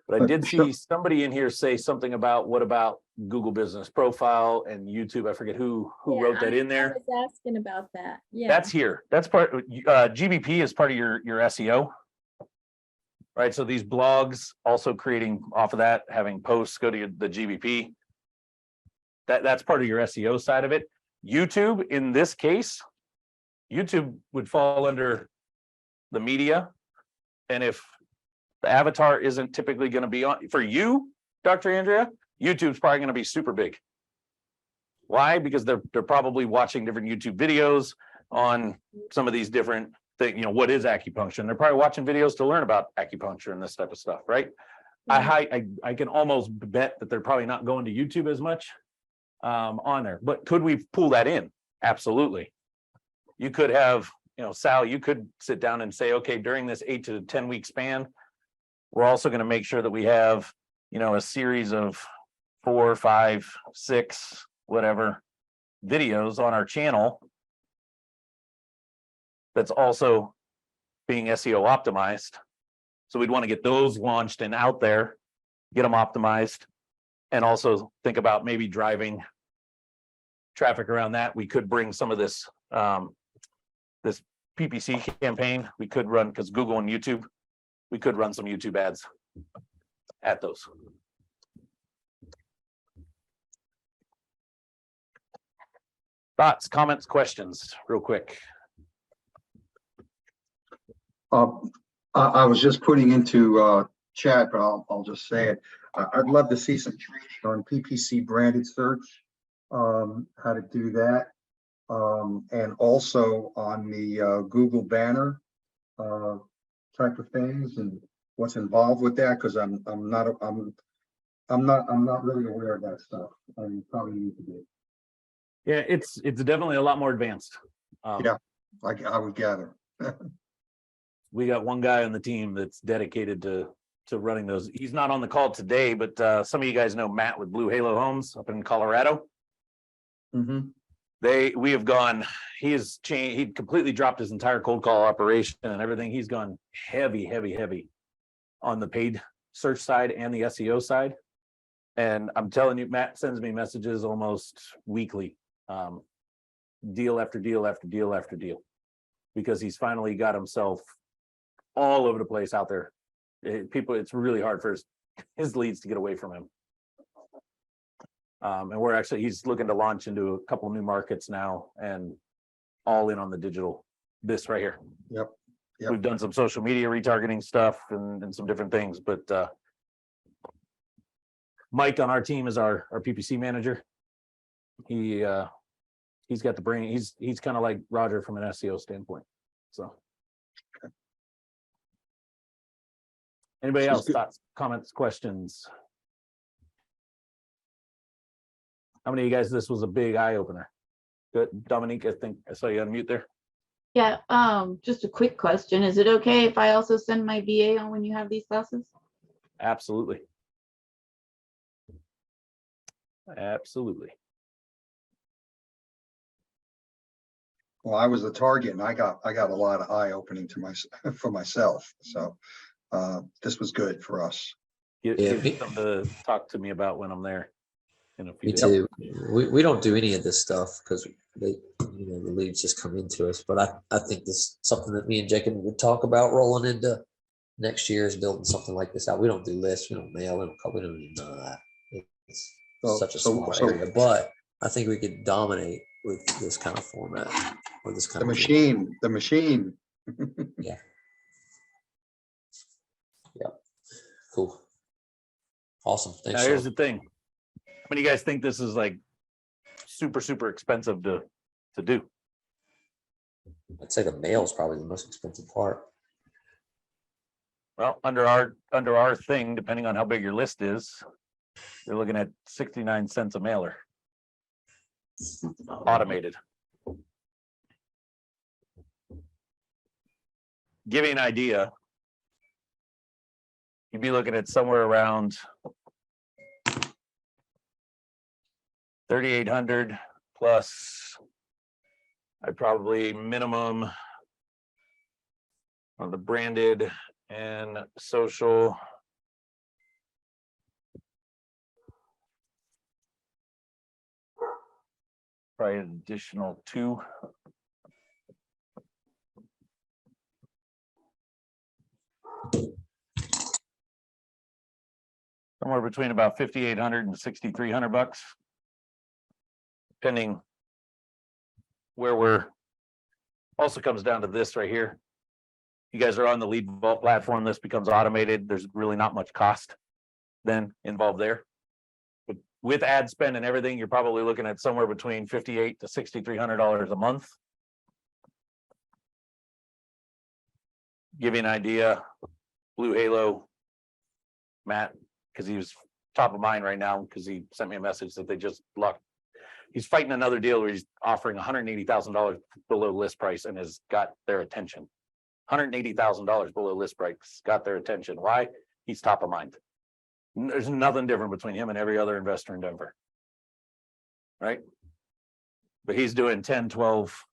But I did see somebody in here say something about what about Google Business Profile and YouTube? I forget who wrote that in there. I was asking about that. Yeah. That's here. That's part, GBP is part of your SEO. Right, so these blogs also creating off of that, having posts go to the GBP. That's part of your SEO side of it. YouTube, in this case, YouTube would fall under the media. And if the avatar isn't typically going to be on, for you, Dr. Andrea, YouTube's probably going to be super big. Why? Because they're probably watching different YouTube videos on some of these different things. You know, what is acupuncture? And they're probably watching videos to learn about acupuncture and this type of stuff, right? I can almost bet that they're probably not going to YouTube as much on there. But could we pull that in? Absolutely. You could have, you know, Sal, you could sit down and say, okay, during this 8 to 10 week span, we're also going to make sure that we have, you know, a series of 4, 5, 6, whatever videos on our channel that's also being SEO optimized. So we'd want to get those launched and out there, get them optimized, and also think about maybe driving traffic around that. We could bring some of this this PPC campaign. We could run, because Google and YouTube, we could run some YouTube ads at those. Thoughts, comments, questions, real quick. I was just putting into chat, but I'll just say it. I'd love to see some training on PPC branded search, how to do that, and also on the Google banner type of things and what's involved with that, because I'm not really aware of that stuff. I probably need to be. Yeah, it's definitely a lot more advanced. Yeah, like I would gather. We got one guy on the team that's dedicated to running those. He's not on the call today, but some of you guys know Matt with Blue Halo Homes up in Colorado. Mm-hmm. We have gone, he has changed, he completely dropped his entire cold call operation and everything. He's gone heavy on the paid search side and the SEO side. And I'm telling you, Matt sends me messages almost weekly, deal after deal after deal after deal, because he's finally got himself all over the place out there. It's really hard for his leads to get away from him. And he's looking to launch into a couple new markets now and all in on the digital, this right here. Yep. We've done some social media retargeting stuff and some different things, but Mike on our team is our PPC manager. He's got the brain. He's kind of like Roger from an SEO standpoint. So anybody else, thoughts, comments, questions? How many of you guys, this was a big eye opener? Good. Dominique, I think I saw you unmute there. Yeah, just a quick question. Is it okay if I also send my VA on when you have these classes? Absolutely. Absolutely. Well, I was the target and I got a lot of eye opening for myself. So this was good for us. Give Yeah, me something to talk to me about when I'm there in a few Me days. too. We don't do any of this stuff because they, the leads just come into us. But I think this is something that me and Jacob would talk about rolling into next year is building something like this out. We don't do lists, we don't mail, we don't call, we don't do none of that. It's such a small area, but I think we could dominate with this kind of format or this kind The of thing. machine. Yeah. Cool. Awesome. Now, Thanks, here's Shawn. the thing. How many of you guys think this is like super expensive to do? I'd say the mail is probably the most expensive part. Well, under our thing, depending on how big your list is, you're looking at 69 cents a mailer, automated. Give you an idea. You'd be looking at somewhere around 3,800 plus. I'd probably minimum on the branded and social. Probably an additional 2. Somewhere between about 5,800 and 6,300 bucks. Depending where we're, also comes down to this right here. You guys are on the Lead Vault platform. This becomes automated. There's really not much cost then involved there. But with ad spend and everything, you're probably looking at somewhere between $5,800 to $6,300 a month. Give you an idea, Blue Halo, Matt, because he was top of mind right now because he sent me a message that they just locked. He's fighting another deal where he's offering $180,000 below list price and has got their attention. $180,000 below list price got their attention. Why? He's top of mind. There's nothing different between him and every other investor in Denver. Right? But he's doing 10, 12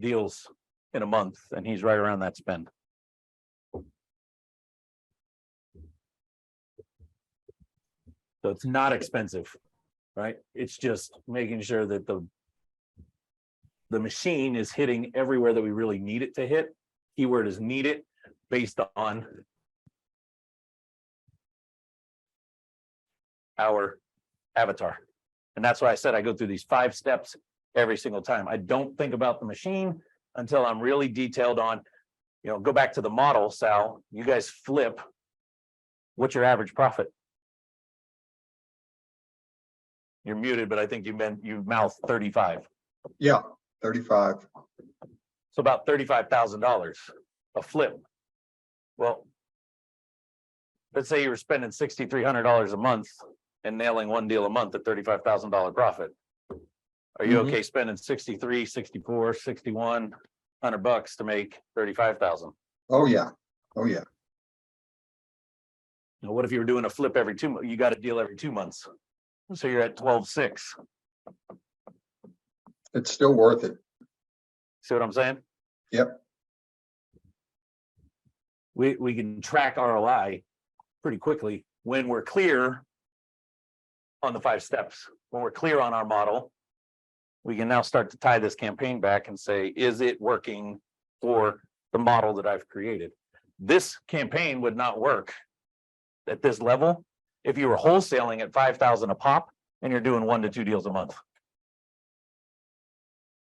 deals in a month and he's right around that spend. So it's not expensive, right? It's just making sure that the machine is hitting everywhere that we really need it to hit. Keyword is needed based on our avatar. And that's why I said I go through these 5 steps every single time. I don't think about the machine until I'm really detailed on, go back to the model, Sal, you guys flip. What's your average profit? You're muted, but I think you mouthed 35. Yeah, 35. So about $35,000 a flip. Well, let's say you were spending $6,300 a month and nailing one deal a month at $35,000 profit. Are you okay spending 63, 64, 6,100 bucks to make 35,000? Oh, yeah. Oh, yeah. Now, what if you were doing a flip every 2 months? You got a deal every 2 months. So you're at 12.6. It's still worth it. See what I'm saying? Yep. We can track ROI pretty quickly when we're clear on the 5 steps. When we're clear on our model, we can now start to tie this campaign back and say, is it working for the model that I've created? This campaign would not work at this level if you were wholesaling at 5,000 a pop and you're doing 1 to 2 deals a month.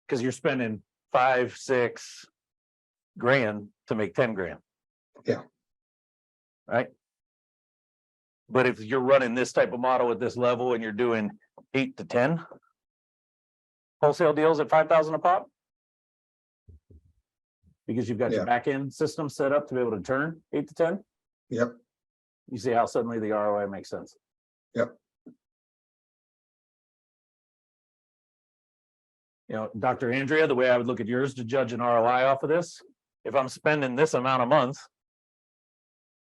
Because you're spending 5, 6 grand to make 10 grand. Yeah. Right. But if you're running this type of model at this level and you're doing 8 to 10 wholesale deals at 5,000 a pop, because you've got your back end system set up to be able to turn 8 to 10. Yep. You see how suddenly the ROI makes sense. Yep. You know, Dr. Andrea, the way I would look at yours to judge an ROI off of this, if I'm spending this amount a month,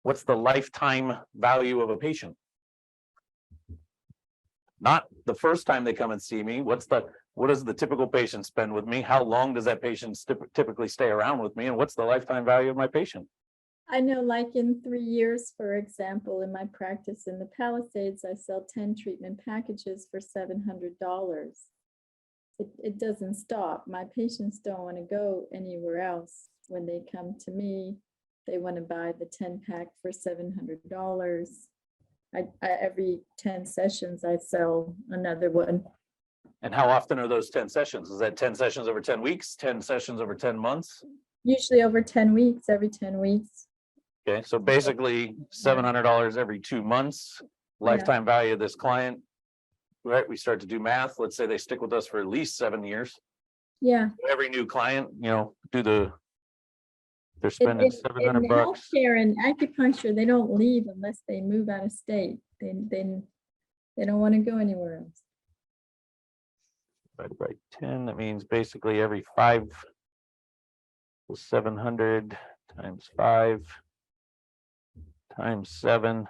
what's the lifetime value of a patient? Not the first time they come and see me. What does the typical patient spend with me? How long does that patient typically stay around with me? And what's the lifetime value of my patient? I know, like in 3 years, for example, in my practice in the Palisades, I sell 10 treatment packages for $700. It doesn't stop. My patients don't want to go anywhere else. When they come to me, they want to buy the 10 pack for $700. Every 10 sessions, I sell another one. And how often are those 10 sessions? Is that 10 sessions over 10 weeks, 10 sessions over 10 months? Usually over 10 weeks, every 10 weeks. Okay, so basically $700 every 2 months, lifetime value of this client. Right, we start to do math. Let's say they stick with us for at least 7 years. Yeah. Every new client, they're In spending $700. healthcare and acupuncture, they don't leave unless they move out of state. They don't want to go anywhere else. Divided by 10, that means basically every 5 was 700 times 5 times 7.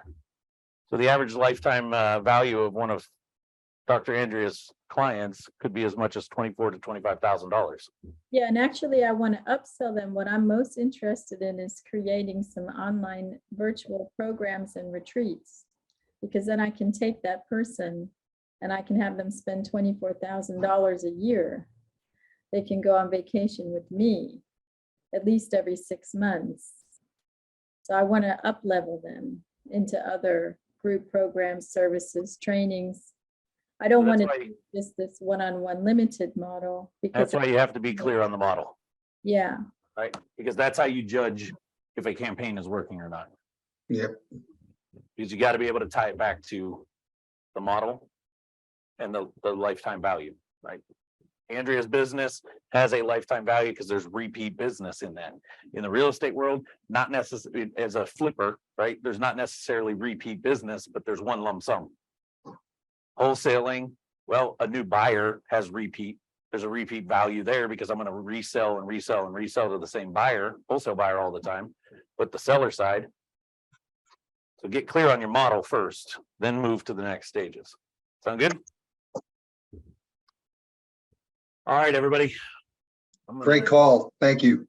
So the average lifetime value of one of Dr. Andrea's clients could be as much as $24,000 to $25,000. Yeah, and actually I want to upsell them. What I'm most interested in is creating some online virtual programs and retreats, because then I can take that person and I can have them spend $24,000 a year. They can go on vacation with me at least every 6 months. So I want to up level them into other group programs, services, trainings. I don't want to do just this one-on-one limited model because That's why you have to be clear on the model, yeah, right? Because that's how you judge if a campaign is working or not. Yep. Because you got to be able to tie it back to the model and the lifetime value, right? Andrea's business has a lifetime value because there's repeat business in that. In the real estate world, not necessarily as a flipper, right? There's not necessarily repeat business, but there's one lump sum. Wholesaling, well, a new buyer has repeat. There's a repeat value there because I'm going to resell and resell and resell to the same buyer, wholesale buyer all the time. But the seller side, so get clear on your model first, then move to the next stages. Sound good? All right, everybody. Great call. Thank you.